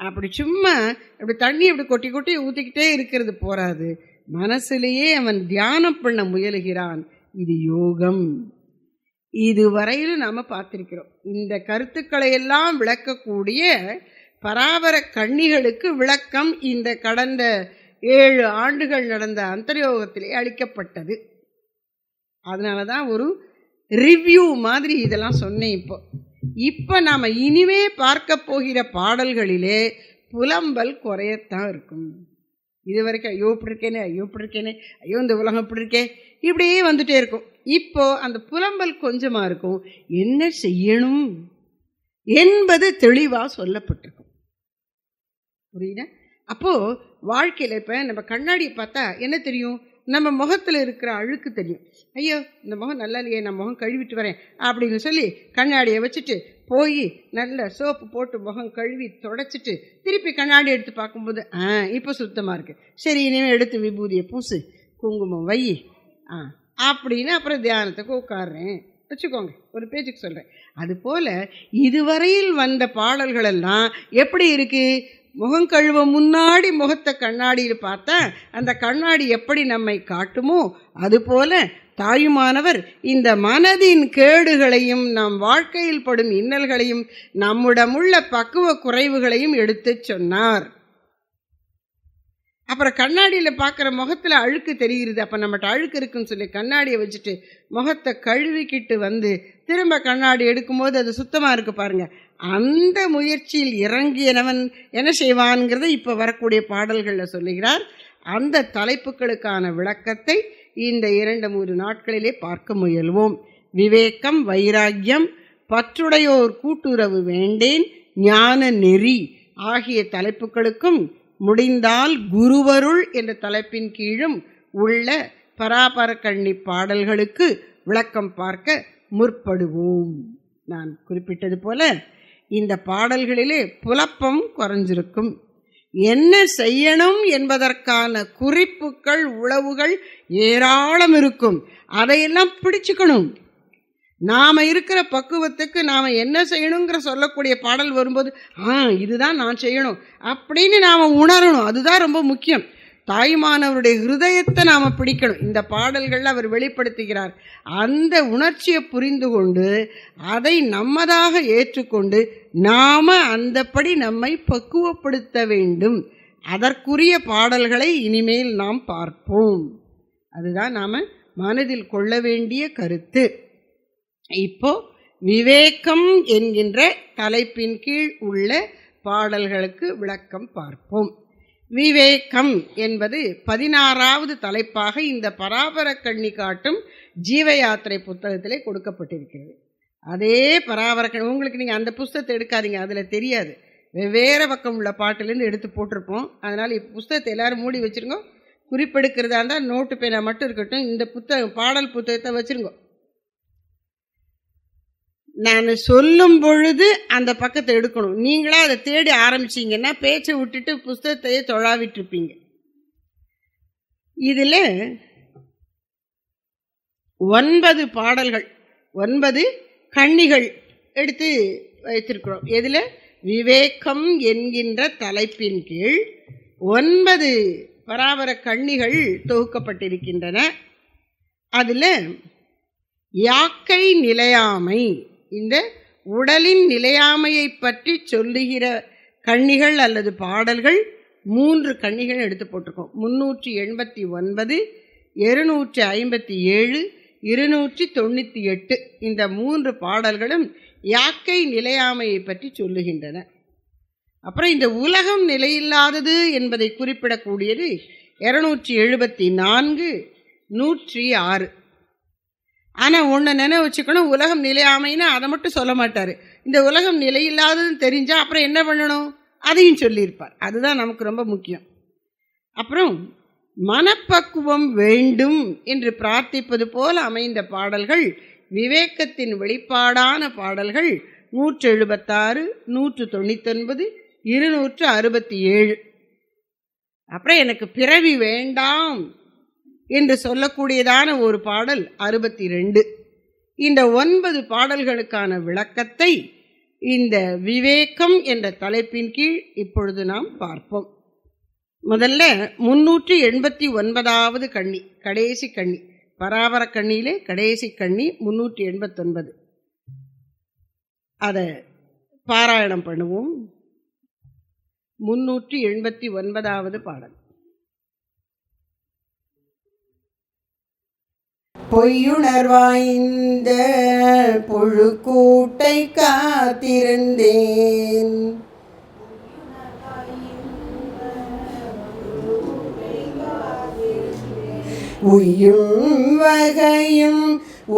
அப்படி சும்மா இப்படி தண்ணி அப்படி கொட்டி கொட்டி ஊற்றிக்கிட்டே இருக்கிறது போராது, மனசிலேயே அவன் தியானம் பண்ண முயலுகிறான். இது யோகம். இதுவரையிலும் நாம் பார்த்திருக்கிறோம். இந்த கருத்துக்களை எல்லாம் விளக்கக்கூடிய பராபர கண்ணிகளுக்கு விளக்கம் இந்த கடந்த 7 ஆண்டுகள் நடந்த அந்தர்யோகத்திலே அளிக்கப்பட்டது. அதனால தான் ஒரு ரிவ்யூ மாதிரி இதெல்லாம் சொன்னேன். இப்போ நாம் இனிமே பார்க்க போகிற பாடல்களிலே புலம்பல் குறையத்தான் இருக்கும். இது வரைக்கும் ஐயோ இப்படி இருக்கேனே, ஐயோ இப்படி இருக்கேனே, ஐயோ இந்த உலகம் இப்படி இருக்கே, இப்படியே வந்துட்டே இருக்கும். இப்போ அந்த புலம்பல் கொஞ்சமாக இருக்கும். என்ன செய்யணும் என்பது தெளிவாக சொல்லப்பட்டிருக்கும். புரியுதா? அப்போது வாழ்க்கையில் இப்போ நம்ம கண்ணாடியை பார்த்தா என்ன தெரியும்? நம்ம முகத்தில் இருக்கிற அழுக்கு தெரியும். ஐயோ இந்த முகம் நல்லா இல்லையே, நான் முகம் கழுவிட்டு வரேன் அப்படின்னு சொல்லி கண்ணாடியை வச்சுட்டு போய் நல்ல சோப்பு போட்டு முகம் கழுவி தொடச்சிட்டு திருப்பி கண்ணாடி எடுத்து பார்க்கும்போது இப்போ சுத்தமாக இருக்குது, சரி இனிமேல் எடுத்து விபூதியை பூசு, குங்குமம் வை அப்படின்னு அப்புறம் தியானத்துக்கு உட்காடுறேன் வச்சுக்கோங்க, ஒரு பேச்சுக்கு சொல்கிறேன். அதுபோல் இதுவரையில் வந்த பாடல்களெல்லாம் எப்படி இருக்குது? முகம் கழுவ முன்னாடி முகத்தை கண்ணாடியில் பார்த்தா அந்த கண்ணாடி எப்படி நம்மை காட்டுமோ அதுபோல தாயுமானவர் இந்த மனதின் கேடுகளையும் நம் வாழ்க்கையில் படும் இன்னல்களையும் நம்மிடமுள்ள பக்குவ குறைவுகளையும் எடுத்து சொன்னார். அப்புறம் கண்ணாடியில் பார்க்குற முகத்தில் அழுக்கு தெரிகிறது, அப்போ நம்மகிட்ட அழுக்கு இருக்குன்னு சொல்லி கண்ணாடியை வச்சுட்டு முகத்தை கழுவிக்கிட்டு வந்து திரும்ப கண்ணாடி எடுக்கும்போது அது சுத்தமாக இருக்குது பாருங்கள். அந்த முயற்சியில் இறங்கியனவன் என்ன செய்வான்ங்கிறத இப்போ வரக்கூடிய பாடல்களில் சொல்லுகிறார். அந்த தலைப்புகளுக்கான விளக்கத்தை இந்த 2-3 நாட்களிலே பார்க்க முயல்வோம். விவேகம், வைராக்கியம், பற்றுடையோர் கூட்டுறவு வேண்டேன், ஞான நெறி ஆகிய தலைப்புகளுக்கும் முடிந்தால் குருவருள் என்ற தலைப்பின் கீழும் உள்ள பராபரக்கண்ணி பாடல்களுக்கு விளக்கம் பார்க்க முற்படுவோம். நான் குறிப்பிட்டது போல இந்த பாடல்களிலே புலப்பம் குறைஞ்சிருக்கும். என்ன செய்யணும் என்பதற்கான குறிப்புகள், உளவுகள் ஏராளம் இருக்கும். அதையெல்லாம் பிடிச்சுக்கணும். நாம் இருக்கிற பக்குவத்துக்கு நாம் என்ன செய்யணுங்கிற சொல்லக்கூடிய பாடல் வரும்போது இதுதான் நான் செய்யணும் அப்படின்னு நாம் உணரணும். அதுதான் ரொம்ப முக்கியம். தாய்மானவருடைய ஹிருதயத்தை நாம் பிடிக்கணும். இந்த பாடல்களில் அவர் வெளிப்படுத்துகிறார். அந்த உணர்ச்சியை புரிந்து கொண்டு அதை நம்மதாக ஏற்றுக்கொண்டு நாம் அந்தப்படி நம்மை பக்குவப்படுத்த வேண்டும். அதற்குரிய பாடல்களை இனிமேல் நாம் பார்ப்போம். அதுதான் நாம் மனதில் கொள்ள வேண்டிய கருத்து. இப்போ விவேகம் என்கின்ற தலைப்பின் கீழ் உள்ள பாடல்களுக்கு விளக்கம் பார்ப்போம். விவேகம் என்பது 16வது தலைப்பாக இந்த பராபர கண்ணி காட்டும் ஜீவ யாத்திரை புத்தகத்திலே கொடுக்கப்பட்டிருக்கிறது. அதே பராபர கண்ணி உங்களுக்கு நீங்கள் அந்த புஸ்தகத்தை எடுக்காதீங்க, அதில் தெரியாது. வெவ்வேறு பக்கம் உள்ள பாட்டிலேருந்து எடுத்து போட்டிருப்போம். அதனால் இப்போ புஸ்தகத்தை எல்லோரும் மூடி வச்சுருங்க. குறிப்பெடுக்கிறதா இருந்தால் நோட்டு பேனா மட்டும் இருக்கட்டும். இந்த பாடல் புத்தகத்தை வச்சுருங்க. நான் சொல்லும் பொழுது அந்த பக்கத்தை எடுக்கணும். நீங்களா அதை தேடி ஆரம்பிச்சிங்கன்னா பேச்சை விட்டுட்டு புஸ்தகத்தையே தொழாவிட்டுருப்பீங்க. இதில் 9 பாடல்கள், 9 கண்ணிகள் எடுத்து வைத்திருக்கிறோம். எதில்? விவேகம் என்கின்ற தலைப்பின் கீழ் 9 பராபர கண்ணிகள் தொகுக்கப்பட்டிருக்கின்றன. அதில் யாக்கை நிலையாமை, இந்த உடலின் நிலையாமையை பற்றி சொல்லுகிற கண்ணிகள் அல்லது பாடல்கள் 3 கண்ணிகள் எடுத்து போட்டிருக்கோம். 389, 257, 298 இந்த 3 பாடல்களும் யாக்கை நிலையாமையை பற்றி சொல்லுகின்றன. அப்புறம் இந்த உலகம் நிலையில்லாதது என்பதை குறிப்பிடக்கூடியது 274, 106. ஆனால் ஒன்று நினைவு வச்சுக்கணும், உலகம் நிலையாமைன்னு அதை மட்டும் சொல்ல மாட்டார். இந்த உலகம் நிலையில்லாததுன்னு தெரிஞ்சால் அப்புறம் என்ன பண்ணணும் அதையும் சொல்லியிருப்பார். அதுதான் நமக்கு ரொம்ப முக்கியம். அப்புறம் மனப்பக்குவம் வேண்டும் என்று பிரார்த்திப்பது போல் அமைந்த பாடல்கள் விவேகத்தின் வெளிப்பாடான பாடல்கள் 176, 199, 267. அப்புறம் எனக்கு பிறவி வேண்டாம் என்று சொல்லக்கூடியதான ஒரு பாடல் 62. இந்த 9 பாடல்களுக்கான விளக்கத்தை இந்த விவேகம் என்ற தலைப்பின் கீழ் இப்பொழுது நாம் பார்ப்போம். முதல்ல 389வது கண்ணி, கடைசி கண்ணி, பராபர கண்ணியிலே கடைசி கண்ணி 389. அதை பாராயணம் பண்ணுவோம். 389வது பாடல். பொய்யுணர்வாய்ந்த புழுக்கூட்டை காத்திருந்தேன், உய்யும் வகையும்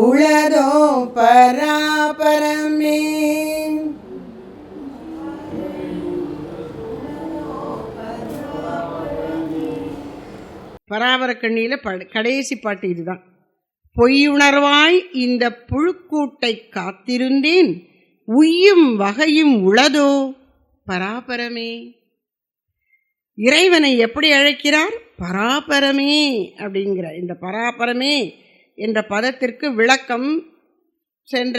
உளதோ பராபரமே. பராபர கண்ணியில் கடைசி பாட்டு இதுதான். பொய்யுணர்வாய் இந்த புழுக்கூட்டை காத்திருந்தேன், உய்யும் வகையும் உளதோ பராபரமே. இறைவனை எப்படி அழைக்கிறார்? பராபரமே அப்படிங்கிறார். இந்த பராபரமே என்ற பதத்திற்கு விளக்கம் சென்ற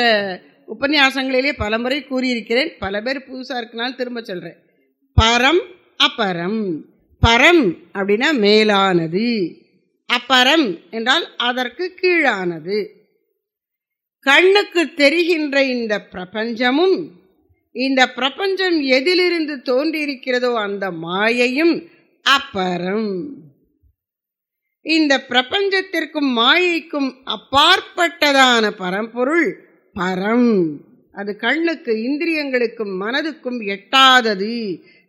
உபன்யாசங்களிலே பலமுறை கூறியிருக்கிறேன். பல பேர் புதுசாக இருக்குனாலும் திரும்ப சொல்கிறேன். பரம் அபரம். பரம் அப்படின்னா மேலானது, அபரம் என்றால் அதற்கு கீழானது. கண்ணுக்கு தெரிகின்ற இந்த பிரபஞ்சமும், இந்த பிரபஞ்சம் எதிலிருந்து தோன்றியிருக்கிறதோ அந்த மாயையும் அபரம். இந்த பிரபஞ்சத்திற்கும் மாயைக்கும் அப்பாற்பட்டதான பரம்பொருள் பரம். அது கண்ணுக்கு, இந்திரியங்களுக்கும் மனதுக்கும் எட்டாதது.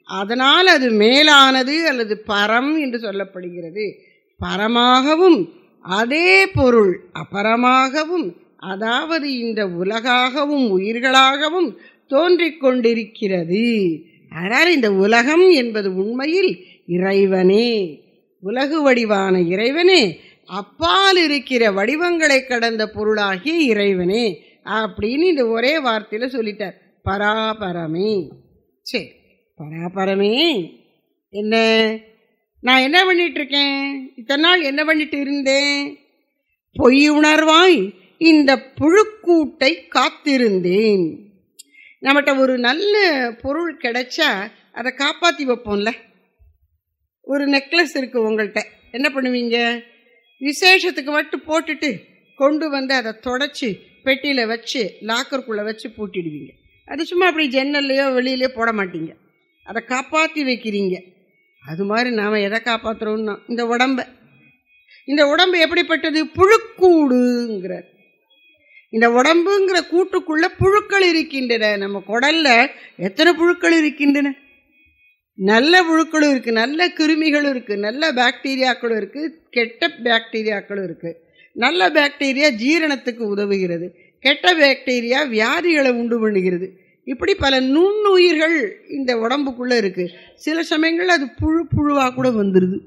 அதனால் அது மேலானது அல்லது பரம் என்று சொல்லப்படுகிறது. பரமாகவும் அதே பொருள் அபரமாகவும், அதாவது இந்த உலகாகவும் உயிர்களாகவும் தோன்றிக் கொண்டிருக்கிறது. ஆனால் இந்த உலகம் என்பது உண்மையில் இறைவனே, உலகு வடிவான இறைவனே, அப்பால் இருக்கிற வடிவங்களை கடந்த பொருளாகிய இறைவனே அப்படின்னு இந்த ஒரே வார்த்தையில் சொல்லிட்டார். பராபரமே. சரி, பராபரமே என்ன? நான் என்ன பண்ணிகிட்ருக்கேன்? இத்தனை நாள் என்ன பண்ணிட்டு இருந்தேன்? பொய் உணர்வாய் இந்த புழுக்கூட்டை காத்திருந்தேன். நம்மகிட்ட ஒரு நல்ல பொருள் கிடைச்சா அதை காப்பாற்றி வைப்போம்ல. ஒரு நெக்லஸ் இருக்குது உங்கள்கிட்ட, என்ன பண்ணுவீங்க? விசேஷத்துக்கு மட்டும் போட்டுட்டு கொண்டு வந்து அதை தொடச்சி பெட்டியில் வச்சு லாக்கருக்குள்ளே வச்சு பூட்டிடுவீங்க. அது சும்மா அப்படி ஜன்னல்லையோ வெளியிலையோ போட மாட்டீங்க, அதை காப்பாற்றி வைக்கிறீங்க. அது மாதிரி நாம் எதை காப்பாற்றுறோம்னா இந்த உடம்பை. இந்த உடம்பு எப்படிப்பட்டது? புழுக்கூடுங்கிறார். இந்த உடம்புங்கிற கூட்டுக்குள்ள புழுக்கள் இருக்கின்றன. நம்ம குடல்ல எத்தனை புழுக்கள் இருக்கின்றன? நல்ல புழுக்களும் இருக்கு, நல்ல கிருமிகளும் இருக்கு, நல்ல பாக்டீரியாக்களும் இருக்கு, கெட்ட பாக்டீரியாக்களும் இருக்கு. நல்ல பாக்டீரியா ஜீரணத்துக்கு உதவுகிறது, கெட்ட பாக்டீரியா வியாதிகளை உண்டு பண்ணுகிறது. இப்படி பல நுண்ணுயிர்கள் இந்த உடம்புக்குள்ள இருக்கு. சில சமயங்கள் அது புழுவாக கூட வந்துடுது.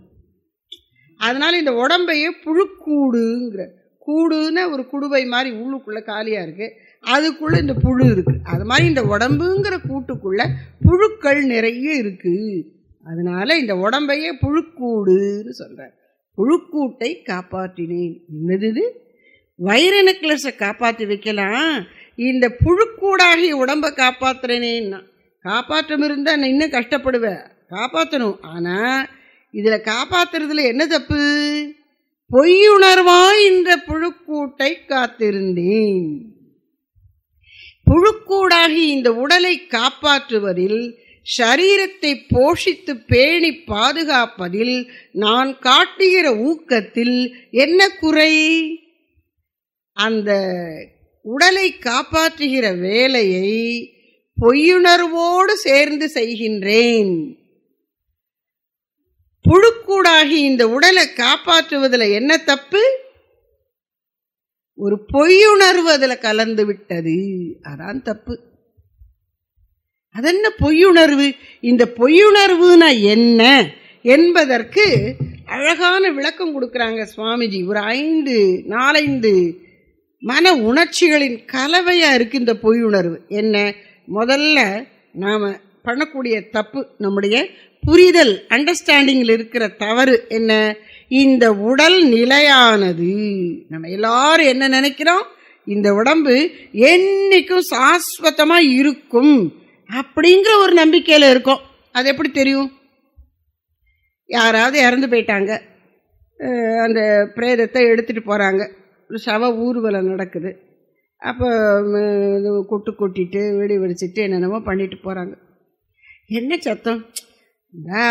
அதனால இந்த உடம்பையே புழுக்கூடுங்கிற, கூடுன்னா ஒரு குடுவை மாதிரி உள்ளுக்குள்ள காலியாக இருக்கு, அதுக்குள்ள இந்த புழு இருக்கு. அது மாதிரி இந்த உடம்புங்கிற கூட்டுக்குள்ள புழுக்கள் நிறைய இருக்கு. அதனால இந்த உடம்பையே புழுக்கூடுன்னு சொல்றார். புழுக்கூட்டை காப்பாற்றினேன். என்னது இது? வைர நெக்லஸை காப்பாற்றி வைக்கலாம், இந்த புழுக்கூடாகி உடம்பை காப்பாற்றுறேனேன்னா. காப்பாற்றம் இருந்தால் நான் இன்னும் கஷ்டப்படுவேன், காப்பாற்றணும். ஆனால் இதில் காப்பாற்றுறதுல என்ன தப்பு? பொய்யுணர்வாய் இந்த புழுக்கூட்டை காத்திருந்தேன். புழுக்கூடாகி இந்த உடலை காப்பாற்றுவதில், சரீரத்தை போஷித்து பேணி பாதுகாப்பதில் நான் காட்டுகிற ஊக்கத்தில் என்ன குறை? அந்த உடலை காப்பாற்றுகிற வேலையை பொய்யுணர்வோடு சேர்ந்து செய்கின்றேன். புழுக்கூடாகி இந்த உடலை காப்பாற்றுவதில் என்ன தப்பு? ஒரு பொய்யுணர்வு அதில் கலந்து விட்டது, அதான் தப்பு. அதென்ன பொய்யுணர்வு? இந்த பொய்யுணர்வுனா என்ன என்பதற்கு அழகான விளக்கம் கொடுக்குறாங்க சுவாமிஜி. ஒரு 4-5 மன உணர்ச்சிகளின் கலவையாக இருக்கு இந்த பொய்யுணர்வு. என்ன? முதல்ல நாம் பண்ணக்கூடிய தப்பு, நம்முடைய புரிதல் அண்டர்ஸ்டாண்டிங்கில் இருக்கிற தவறு என்ன? இந்த உடல் நிலையானது. நம்ம எல்லாரும் என்ன நினைக்கிறோம்? இந்த உடம்பு என்னைக்கும் சாஸ்வதமாக இருக்கும் அப்படிங்கிற ஒரு நம்பிக்கையில் இருக்கும். அது எப்படி தெரியும்? யாராவது இறந்து போயிட்டாங்க, அந்த பிரேதத்தை எடுத்துகிட்டு போகிறாங்க, சவ ஊர்வலம் நடக்குது. அப்போ கொட்டிட்டு வெடி வெடிச்சிட்டு என்னென்னமோ பண்ணிட்டு போகிறாங்க. என்ன சத்தம்?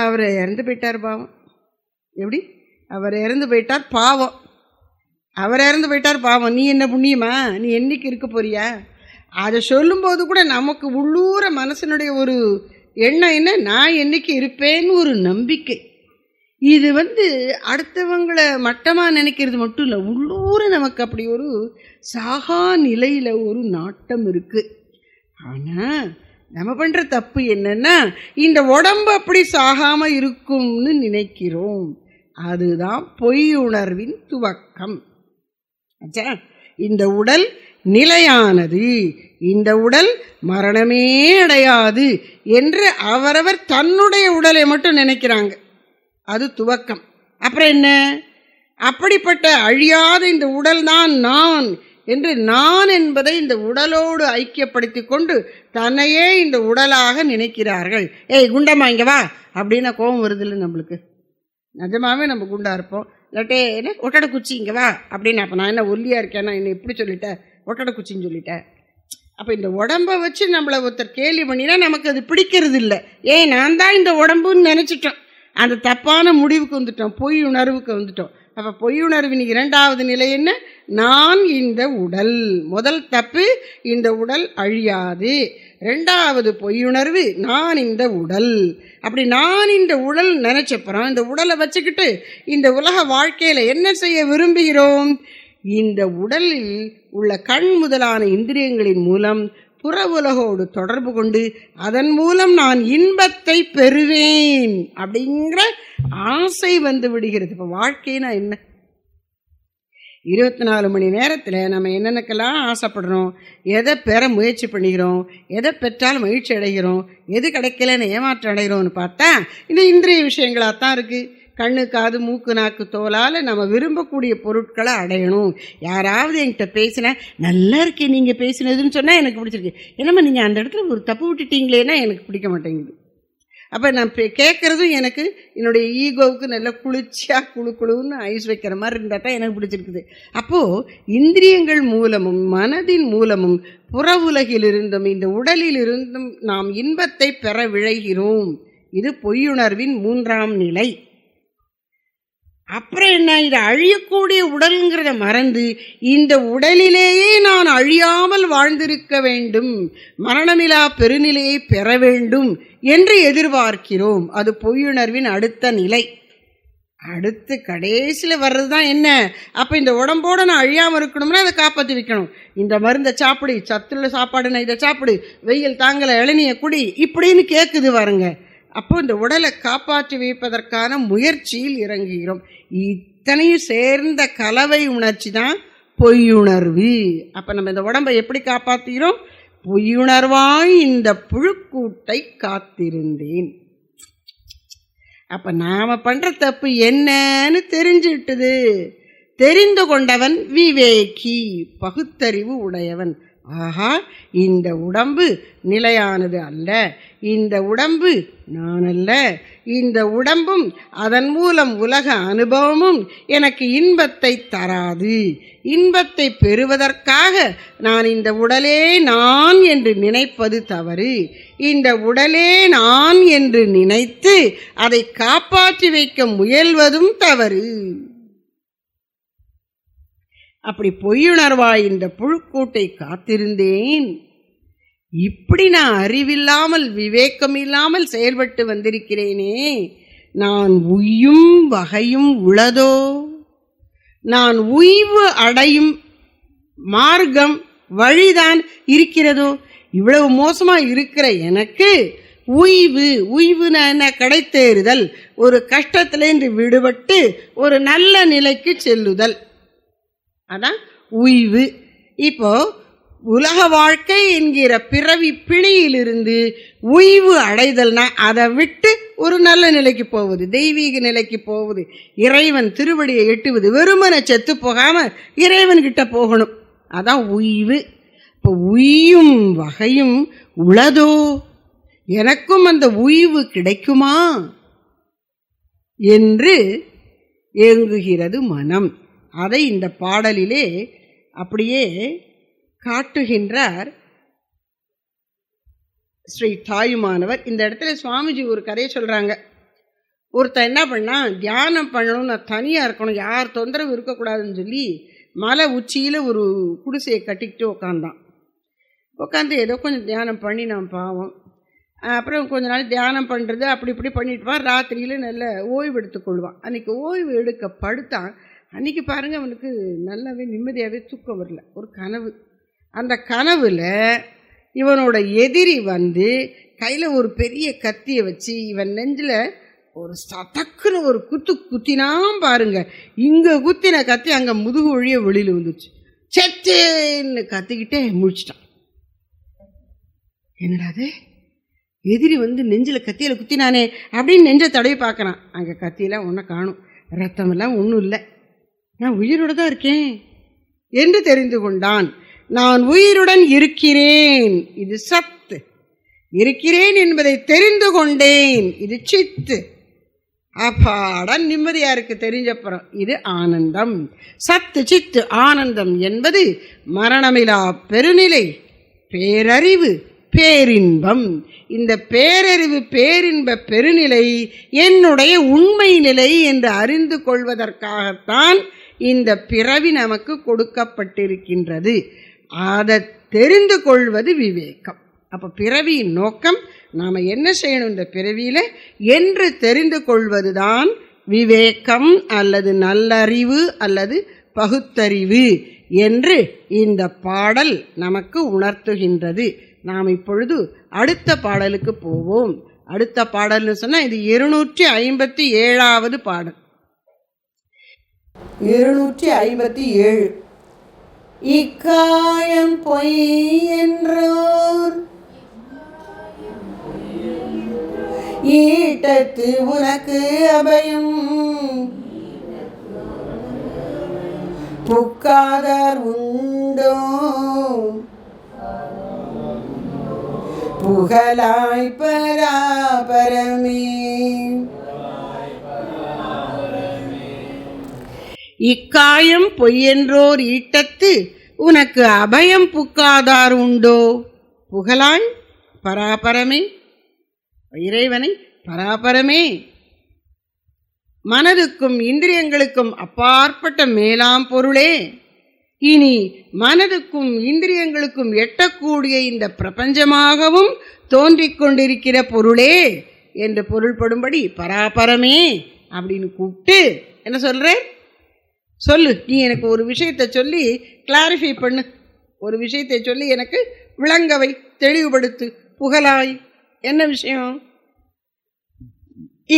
அவர் இறந்து போயிட்டார் பாவம். எப்படி? அவர் இறந்து போயிட்டார் பாவம், அவர் இறந்து போயிட்டார் பாவம். நீ என்ன புண்ணியமா? நீ என்னைக்கு இருக்க போறியா? அதை சொல்லும்போது கூட நமக்கு உள்ளூர மனசனுடைய ஒரு எண்ணம் என்ன? நான் என்னைக்கு இருப்பேன்னு ஒரு நம்பிக்கை. இது அடுத்தவங்களை மட்டமாக நினைக்கிறது மட்டும் இல்லை, உள்ளூர நமக்கு அப்படி ஒரு சாகா நிலையில் ஒரு நாட்டம் இருக்குது. ஆனால் நம்ம பண்ணுற தப்பு என்னன்னா, இந்த உடம்பு அப்படி சாகாமல் இருக்கும்னு நினைக்கிறோம். அதுதான் பொய்யுணர்வின் துவக்கம். ஆச்சா? இந்த உடல் நிலையானது, இந்த உடல் மரணமே அடையாது என்று அவரவர் தன்னுடைய உடலை மட்டும் நினைக்கிறாங்க. அது துவக்கம். அப்புறம் என்ன? அப்படிப்பட்ட அழியாத இந்த உடல் தான் நான் என்று நான் என்பதை இந்த உடலோடு ஐக்கியப்படுத்தி கொண்டு தன்னையே இந்த உடலாக நினைக்கிறார்கள். ஏய் குண்டம்மா இங்கே வா அப்படின்னா கோபம் வருது இல்லை நம்மளுக்கு? நிஜமாவே நம்ம குண்டா இருப்போம். இல்லாட்டே என்ன ஒட்டடை குச்சி இங்கே வா அப்படின்னு. அப்போ நான் என்ன ஒல்லியாக இருக்கேன்னா என்ன இப்படி சொல்லிட்டேன், ஒட்டடை குச்சின்னு சொல்லிட்டேன். அப்போ இந்த உடம்பை வச்சு நம்மளை ஒருத்தர் கேள்வி பண்ணினா நமக்கு அது பிடிக்கிறது இல்லை. ஏன் நான் தான் இந்த உடம்புன்னு நினச்சிட்டோம், அந்த தப்பான முடிவுக்கு வந்துட்டோம், பொய் உணர்வுக்கு வந்துட்டோம். அப்போ பொய்யுணர்வின் 2வது நிலை என்ன? நான் இந்த உடல். முதல் தப்பு, இந்த உடல் அழியாது. 2வது பொய்யுணர்வு, நான் இந்த உடல். அப்படி நான் இந்த உடல் நினைச்சப்புறம் இந்த உடலை வச்சுக்கிட்டு இந்த உலக வாழ்க்கையில் என்ன செய்ய விரும்புகிறோம்? இந்த உடலில் உள்ள கண் முதலான இந்திரியங்களின் மூலம் புற உலகோடு தொடர்பு கொண்டு அதன் மூலம் நான் இன்பத்தை பெறுவேன் அப்படிங்கிற ஆசை வந்து விடுகிறது. இப்போ வாழ்க்கைனா என்ன? 24 மணி நேரத்தில் நம்ம என்னென்னக்கெல்லாம் ஆசைப்படுறோம், எதை பெற முயற்சி பண்ணிக்கிறோம், எதை பெற்றால் மகிழ்ச்சி அடைகிறோம், எது கிடைக்கலன்னு ஏமாற்றம் அடைகிறோம்னு பார்த்தா இந்த இந்திரிய விஷயங்களாக தான் இருக்குது. கண்ணு காது மூக்கு நாக்கு தோலால் நம்ம விரும்பக்கூடிய பொருட்களை அடையணும். யாராவது என்கிட்ட பேசினா நல்லா இருக்கே நீங்கள் பேசினதுன்னு சொன்னால் எனக்கு பிடிச்சிருக்கு, என்னம்மா நீங்கள் அந்த இடத்துல ஒரு தப்பு விட்டுட்டீங்களேன்னா எனக்கு பிடிக்க மாட்டேங்குது. அப்போ நான் கேட்குறதும் எனக்கு என்னுடைய ஈகோவுக்கு நல்லா குளிர்ச்சியாக குழுன்னு ஐஸ் வைக்கிற மாதிரி இருந்தால் தான் எனக்கு பிடிச்சிருக்குது. அப்போது இந்திரியங்கள் மூலமும் மனதின் மூலமும் புற உலகில் இருந்தும் இந்த உடலில் இருந்தும் நாம் இன்பத்தை பெற விழைகிறோம் இது பொய்யுணர்வின் 3ஆம் நிலை. அப்புறம் என்ன, இது அழியக்கூடிய உடல்ங்கிறத மறந்து இந்த உடலிலேயே நான் அழியாமல் வாழ்ந்திருக்க வேண்டும், மரணமிலா பெருநிலையை பெற வேண்டும் என்று எதிர்பார்க்கிறோம். அது பொய்யுணர்வின் அடுத்த நிலை. அடுத்து கடைசியில் வர்றது தான் என்ன, அப்போ இந்த உடம்போடு நான் அழியாமல் இருக்கணும்னா அதை காப்பாற்றி வைக்கணும். இந்த மருந்தை சாப்பிடு, சத்துள்ள சாப்பாடு நான் இதை சாப்பிடு, வெயில் தாங்கலை இளநியை குடி இப்படின்னு கேட்குது பாருங்க. அப்போ இந்த உடலை காப்பாற்றி வைப்பதற்கான முயற்சியில் இறங்குகிறோம். இத்தனையும் சேர்ந்த கலவை உணர்ச்சி தான் பொய்யுணர்வு. அப்போ நம்ம இந்த உடம்பை எப்படி காப்பாற்றுகிறோம்? பொய்யுணர்வாய் இந்த புழுக்கூட்டை காத்திருந்தேன். அப்போ நாம் பண்ணுற தப்பு என்னன்னு தெரிஞ்சுட்டுது. தெரிந்து கொண்டவன் விவேகி, பகுத்தறிவு உடையவன். ஆஹா, இந்த உடம்பு நிலையானது அல்ல, இந்த உடம்பு நான் அல்ல, இந்த உடம்பும் அதன் மூலம் உலக அனுபவமும் எனக்கு இன்பத்தை தராது. இன்பத்தை பெறுவதற்காக நான் இந்த உடலே நான் என்று நினைப்பது தவறு. இந்த உடலே நான் என்று நினைத்து அதை காப்பாற்றி வைக்க முயல்வதும் தவறு. அப்படி பொய்யுணர்வாய் இந்த புழுக்கூட்டை காத்திருந்தேன். இப்படி நான் அறிவில்லாமல் விவேகம் இல்லாமல் செயல்பட்டு வந்திருக்கிறேனே, நான் உய்யும் வகையும் உளதோ? நான் உய்வு அடையும் மார்க்கம் வழிதான் இருக்கிறதோ? இவ்வளவு மோசமா இருக்கிற எனக்கு உய்வுனா என்ன? கிடைத்தேறுதல், ஒரு கஷ்டத்திலேருந்து விடுபட்டு ஒரு நல்ல நிலைக்கு செல்லுதல், அதான் உய்வு. இப்போ உலக வாழ்க்கை என்கிற பிறவி பிணியிலிருந்து உய்வு அடைதல்னா அதை விட்டு ஒரு நல்ல நிலைக்கு போவது, தெய்வீக நிலைக்கு போவது, இறைவன் திருவடியை எட்டுவது. வெறுமனை செத்து போகாம இறைவன்கிட்ட போகணும், அதான் உய்வு. இப்போ உய்யும் வகையும் உளதோ? எனக்கும் அந்த உய்வு கிடைக்குமா என்று ஏங்குகிறது மனம். அதை இந்த பாடலிலே அப்படியே காட்டுகின்றார் ஸ்ரீ தாயுமானவர். இந்த இடத்துல சுவாமிஜி ஒரு கதையை சொல்கிறாங்க. ஒருத்தன் என்ன பண்ணா, தியானம் பண்ணணும், நான் தனியாக இருக்கணும், யார் தொந்தரவு இருக்கக்கூடாதுன்னு சொல்லி மலை உச்சியில் ஒரு குடிசையை கட்டிக்கிட்டு உட்காந்து ஏதோ கொஞ்சம் தியானம் பண்ணி நான் பாவம். அப்புறம் கொஞ்ச நாள் தியானம் பண்ணுறது அப்படி இப்படி பண்ணிட்டுவான். ராத்திரியில் நல்ல ஓய்வு எடுத்துக்கொள்வான். அன்றைக்கி ஓய்வு எடுக்க படுத்தான். அன்றைக்கி பாருங்கள், அவனுக்கு நல்லாவே நிம்மதியாகவே தூக்கம் வரல. ஒரு கனவு. அந்த கனவில் இவனோட எதிரி வந்து கையில் ஒரு பெரிய கத்தியை வச்சு இவன் நெஞ்சில் ஒரு சதக்குன்னு ஒரு குத்தினான் பாருங்க. இங்கே குத்தின கத்தி அங்கே முதுகு ஒழிய வெளியில் வந்துச்சு. செத்தேன்னு கத்திக்கிட்டே முடிச்சிட்டான். என்னடாது, எதிரி வந்து நெஞ்சில் கத்தியில் குத்தினானே அப்படின்னு நெஞ்சை தடவி பார்க்குறான். அங்கே கத்தியெல்லாம் ஒன்றும் காணும், ரத்தமெல்லாம் ஒன்றும் இல்லை, நான் உயிரோடு தான் இருக்கேன் என்று தெரிந்து கொண்டான். நான் உயிருடன் இருக்கிறேன், இது சத்து. இருக்கிறேன் என்பதை தெரிந்து கொண்டேன், இது சித்து. அப்பாடன் நிம்மதியா இருக்கு தெரிஞ்சப்புறம். இது ஆனந்தம். சத்து சித்து ஆனந்தம் என்பது மரணமிலா பெருநிலை, பேரறிவு, பேரின்பம். இந்த பேரறிவு பேரின்ப பெருநிலை என்னுடைய உண்மை நிலை என்று அறிந்து கொள்வதற்காகத்தான் இந்த பிறவி நமக்கு கொடுக்கப்பட்டிருக்கின்றது. அதை தெரிந்து கொள்வது விவேகம். அப்போ பிறவியின் நோக்கம் நாம் என்ன செய்யணும் இந்த பிறவியில் என்று தெரிந்து கொள்வதுதான் விவேகம் அல்லது நல்லறிவு அல்லது பகுத்தறிவு என்று இந்த பாடல் நமக்கு உணர்த்துகின்றது. நாம் இப்பொழுது அடுத்த பாடலுக்கு போவோம். அடுத்த பாடல்னு சொன்னால் இது 257வது பாடல். 257. இக்காயம் பொய் என்றோர் ஈட்டத்து உனக்கு அபயம் புக்காதார் உண்டோ புகழாய் பராபரமே. இக்காயம் பொய்யென்றோர் ஈட்டத்து உனக்கு அபயம் புக்காதார் உண்டோ புகழாய் பராபரமே. இறைவனை பராபரமே, மனதுக்கும் இந்திரியங்களுக்கும் அப்பாற்பட்ட மேலாம் பொருளே, இனி மனதுக்கும் இந்திரியங்களுக்கும் எட்டக்கூடிய இந்த பிரபஞ்சமாகவும் தோன்றிக் கொண்டிருக்கிற பொருளே என்று பொருள்படும்படி பராபரமே அப்படின்னு கூப்பிட்டு என்ன சொல்ற, சொல்லு, நீ எனக்கு ஒரு விஷயத்தை சொல்லி கிளாரிஃபை பண்ணு, ஒரு விஷயத்தை சொல்லி எனக்கு விளங்கவை, தெளிவுபடுத்து, புகழாய். என்ன விஷயம்?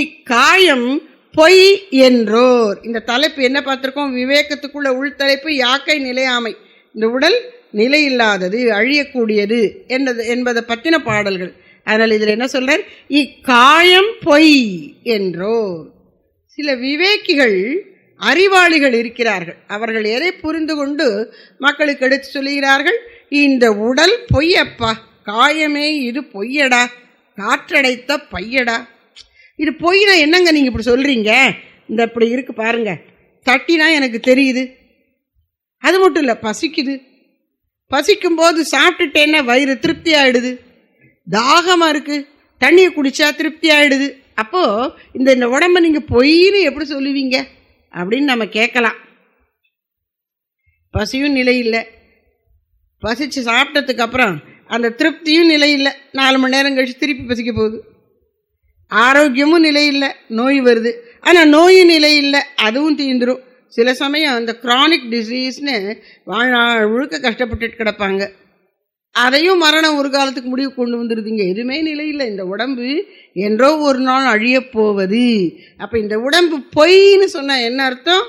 இக்காயம் பொய் என்றோர். இந்த தலைப்பு என்ன பார்த்திருக்கோம்? விவேகத்துக்குள்ள உள்தலைப்பு யாக்கை நிலையாமை. இந்த உடல் நிலையில்லாதது, அழியக்கூடியது என்பதை பற்றின பாடல்கள். அதனால் இதில் என்ன சொல்றார்? இக்காயம் பொய் என்றோர். சில விவேக்கிகள், அறிவாளிகள் இருக்கிறார்கள். அவர்கள் எதை புரிந்து கொண்டு மக்களுக்கு எடுத்து சொல்லுகிறார்கள்? இந்த உடல் பொய்யப்பா, காயமே இது பொய்யடா, காற்றடைத்த பையடா. இது பொய்னா என்னங்க நீங்கள் இப்படி சொல்கிறீங்க? இந்த இப்படி இருக்கு பாருங்க, தட்டினா எனக்கு தெரியுது. அது மட்டும் இல்லை, பசிக்குது, பசிக்கும்போது சாப்பிட்டுட்டேன்னா வயிறு திருப்தி ஆகிடுது. தாகமாக இருக்குது, தண்ணியை குடித்தா திருப்தி ஆகிடுது. அப்போது இந்த உடம்பை நீங்கள் பொய்ன்னு எப்படி சொல்லுவீங்க அப்படின்னு நம்ம கேட்கலாம். பசியும் நிலை இல்லை, பசிச்சு சாப்பிட்டதுக்கு அப்புறம் அந்த திருப்தியும் நிலை இல்லை, 4 மணி நேரம் கழிச்சு திருப்பி பசிக்க போகுது. ஆரோக்கியமும் நிலை இல்லை, நோய் வருது. ஆனால் நோயும் நிலை இல்லை, அதுவும் தீந்துடும். சில சமயம் அந்த க்ரானிக் டிசீஸ்னு வாழ்நாள் முழுக்க கஷ்டப்பட்டுட்டு கிடப்பாங்க. அதையும் மரணம் ஒரு காலத்துக்கு முடிவு கொண்டு வந்துடுதுங்க. எதுவுமே நிலை இல்லை. இந்த உடம்பு என்றோ ஒரு நாள் அழியப் போவது. அப்போ இந்த உடம்பு பொய்ன்னு சொன்னால் என்ன அர்த்தம்?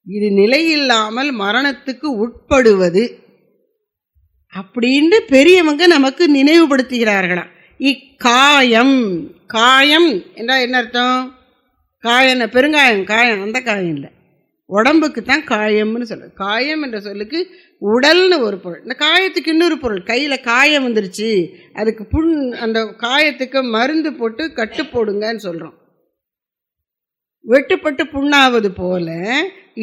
இது நிலையில்லாமல் மரணத்துக்கு உட்படுவது அப்படின்னு பெரியவங்க நமக்கு நினைவுபடுத்துகிறார்களாம். இக்காயம், காயம் என்றால் என்ன அர்த்தம்? காயம் பெருங்காயம், காயம் அந்த காயம் இல்லை, உடம்புக்கு தான் காயம்னு சொல்லுது. காயம் என்ற சொல்லுக்கு உடல்னு ஒரு பொருள். இந்த காயத்துக்கு இன்னொரு பொருள். கையில் காயம் வந்துருச்சு, அதுக்கு புண், அந்த காயத்துக்கு மருந்து போட்டு கட்டு போடுங்கன்னு சொல்கிறோம். வெட்டுப்பட்டு புண்ணாவது போல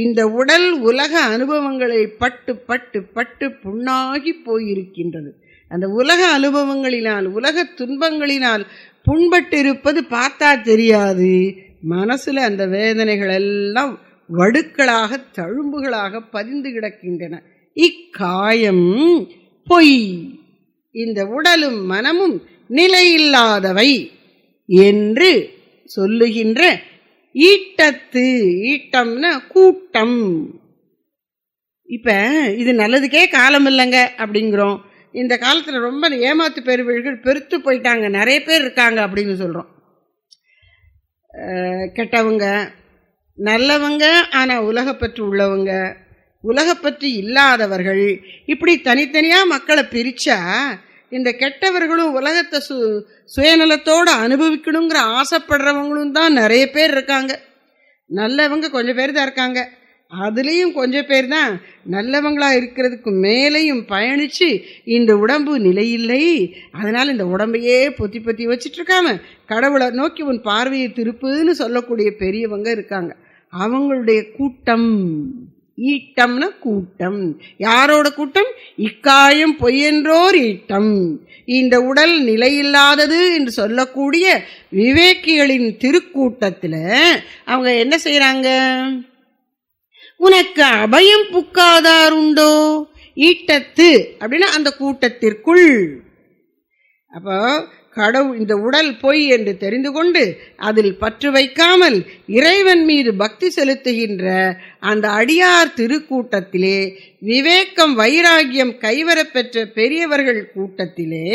இந்த உடல் உலக அனுபவங்களை பட்டு பட்டு பட்டு புண்ணாகி போயிருக்கின்றது. அந்த உலக அனுபவங்களினால், உலக துன்பங்களினால் புண்பட்டு இருப்பது பார்த்தா தெரியாது. மனசில் அந்த வேதனைகள் எல்லாம் வடுக்களாக, தழும்புகளாக பதிந்து கிடக்கின்றன. இக்காயம் பொய், இந்த உடலும் மனமும் நிலையில்லாதவை என்று சொல்லுகின்ற ஈட்டத்து, ஈட்டம்னா கூட்டம். இப்ப இது நல்லதுக்கே காலம் இல்லைங்க அப்படிங்கிறோம். இந்த காலத்தில் ரொம்ப ஏமாத்து பெருவழிகள் பெருத்து போயிட்டாங்க, நிறைய பேர் இருக்காங்க அப்படின்னு சொல்கிறோம். கெட்டவங்க, நல்லவங்க, ஆனால் உலகப்பற்று உள்ளவங்க, உலகப்பற்று இல்லாதவர்கள், இப்படி தனித்தனியாக மக்களை பிரித்தா இந்த கெட்டவர்களும் உலகத்தை சுயநலத்தோடு அனுபவிக்கணுங்கிற ஆசைப்படுறவங்களும் தான் நிறைய பேர் இருக்காங்க. நல்லவங்க கொஞ்சம் பேர் தான் இருக்காங்க. அதுலேயும் கொஞ்சம் பேர் தான் நல்லவங்களாக இருக்கிறதுக்கு மேலேயும் பயணித்து இந்த உடம்பு நிலையில்லை, அதனால் இந்த உடம்பையே பொத்தி பொத்தி வச்சிட்ருக்காம கடவுளை நோக்கி உன் பார்வையை திருப்புன்னு சொல்லக்கூடிய பெரியவங்க இருக்காங்க. அவங்களுடைய கூட்டம், ஈட்டம்னா கூட்டம். யாரோட கூட்டம்? இக்காயம் பொய்யென்றோர் ஈட்டம். இந்த உடல் நிலையில்லாதது என்று சொல்லக்கூடிய விவேக்கிகளின் திருக்கூட்டத்தில் அவங்க என்ன செய்கிறாங்க? உனக்கு அபயம் புக்காதாருண்டோ? ஈட்டத்து அப்படின்னா அந்த கூட்டத்திற்குள். அப்போ கடவுள் இந்த உடல் பொய் என்று தெரிந்து கொண்டு அதில் பற்று வைக்காமல் இறைவன் மீது பக்தி செலுத்துகின்ற அந்த அடியார் திருக்கூட்டத்திலே, விவேகம் வைராகியம் கைவரப்பெற்ற பெரியவர்கள் கூட்டத்திலே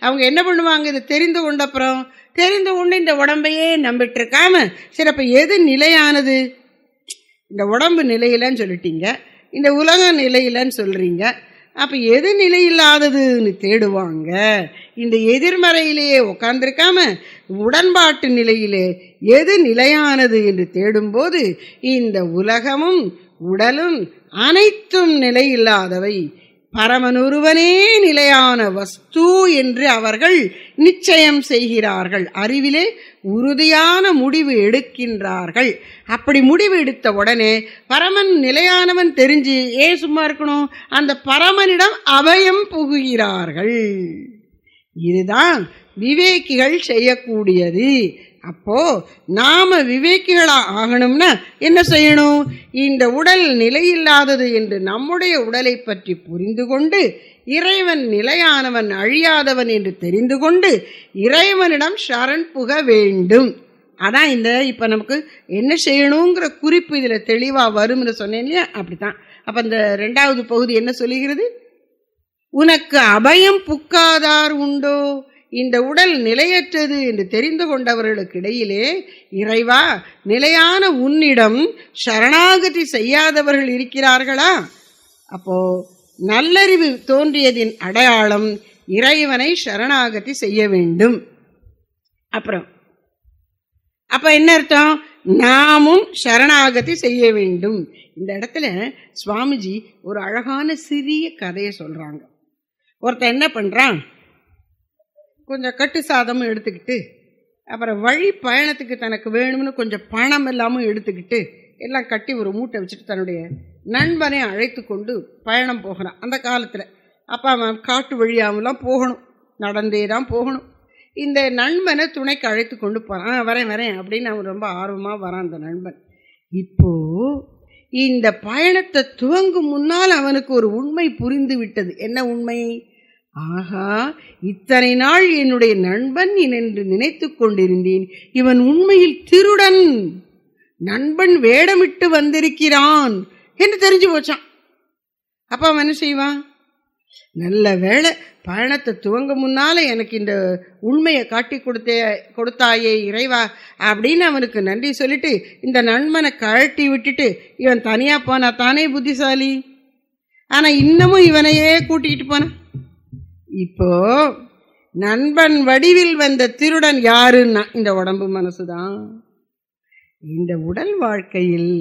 அவங்க என்ன பண்ணுவாங்க? இதை தெரிந்து கொண்ட அப்புறம் தெரிந்து கொண்டு இந்த உடம்பையே நம்பிட்டு இருக்காம, சரி அப்போ எது நிலையானது? இந்த உடம்பு நிலையிலன்னு சொல்லிட்டீங்க, இந்த உலகம் நிலையிலன்னு சொல்கிறீங்க, அப்போ எது நிலையில்லாததுன்னு தேடுவாங்க. இந்த எதிர்மறையிலேயே உட்கார்ந்துருக்காம உடன்பாட்டு நிலையிலே எது நிலையானது என்று தேடும்போது இந்த உலகமும் உடலும் அனைத்தும் நிலையில்லாதவை, பரமனொருவனே நிலையான வஸ்து என்று அவர்கள் நிச்சயம் செய்கிறார்கள். அறிவிலே உறுதியான முடிவு எடுக்கின்றார்கள். அப்படி முடிவு எடுத்த உடனே பரமன் நிலையானவன் தெரிஞ்சு ஏன் சும்மா இருக்கணும்? அந்த பரமனிடம் அபயம் புகுகிறார்கள். இதுதான் விவேகிகள் செய்யக்கூடியது. அப்போ நாம விவேகிகளா ஆகணும்னா என்ன செய்யணும்? இந்த உடல் நிலையில்லாதது என்று நம்முடைய உடலை பற்றி புரிந்து கொண்டு, இறைவன் நிலையானவன் அழியாதவன் என்று தெரிந்து கொண்டு இறைவனிடம் சரண் புக வேண்டும். அதான் இந்த இப்ப நமக்கு என்ன செய்யணுங்கிற குறிப்பு இதுல தெளிவா வரும்னு சொன்னேன் இல்லையா? அப்படித்தான். அப்ப இந்த 2வது பகுதி என்ன சொல்லுகிறது? உனக்கு அபயம் புக்காதார் உண்டோ? இந்த உடல் நிலையற்றது என்று தெரிந்து கொண்டவர்களுக்கு இடையிலே இறைவா, நிலையான உன்னிடம் சரணாகதி செய்யாதவர்கள் இருக்கிறார்களா? அப்போ நல்லறிவு தோன்றியதின் அடையாளம் இறைவனை சரணாகதி செய்ய வேண்டும். அப்புறம் அப்ப என்ன அர்த்தம்? நாமும் சரணாகதி செய்ய வேண்டும். இந்த இடத்துல சுவாமிஜி ஒரு அழகான சிறிய கதையை சொல்றாங்க. ஒருத்தன் என்ன பண்றான், கொஞ்சம் கட்டு சாதமும் எடுத்துக்கிட்டு, அப்புறம் வழி பயணத்துக்கு தனக்கு வேணும்னு கொஞ்சம் பணம் எல்லாமும் எடுத்துக்கிட்டு எல்லாம் கட்டி ஒரு மூட்டை வச்சுட்டு தன்னுடைய நண்பனை அழைத்து கொண்டு பயணம் போகிறான். அந்த காலத்தில் அப்போ அவன் காட்டு வழியாமலாம் போகணும், நடந்தே தான் போகணும். இந்த நண்பனை துணைக்கு அழைத்து கொண்டு போகிறான். வரேன் வரேன் அப்படின்னு அவன் ரொம்ப ஆர்வமாக வரான் அந்த நண்பன். இப்போ இந்த பயணத்தை துவங்கும் முன்னால் அவனுக்கு ஒரு உண்மை புரிந்து விட்டது. என்ன உண்மை? ஆகா, இத்தனை நாள் என்னுடைய நண்பன் என்று நினைத்து கொண்டிருந்தேன், இவன் உண்மையில் திருடன், நண்பன் வேடமிட்டு வந்திருக்கிறான் என்று தெரிஞ்சு போச்சான். அப்ப அவன் என்ன செய்வான்? நல்ல வேளை பயணத்தை துவங்க முன்னால எனக்கு இந்த உண்மையை காட்டி கொடுத்தாயே இறைவா அப்படின்னு அவனுக்கு நன்றி சொல்லிட்டு இந்த நண்பனை கழட்டி விட்டுட்டு இவன் தனியா போனா தானே புத்திசாலி. ஆனா இன்னமும் இவனையே கூட்டிக்கிட்டு போனான். இப்போ நண்பன் வடிவில் வந்த திருடன் யாருன்னா இந்த உடம்பு மனசுதான். இந்த உடல் வாழ்க்கையில்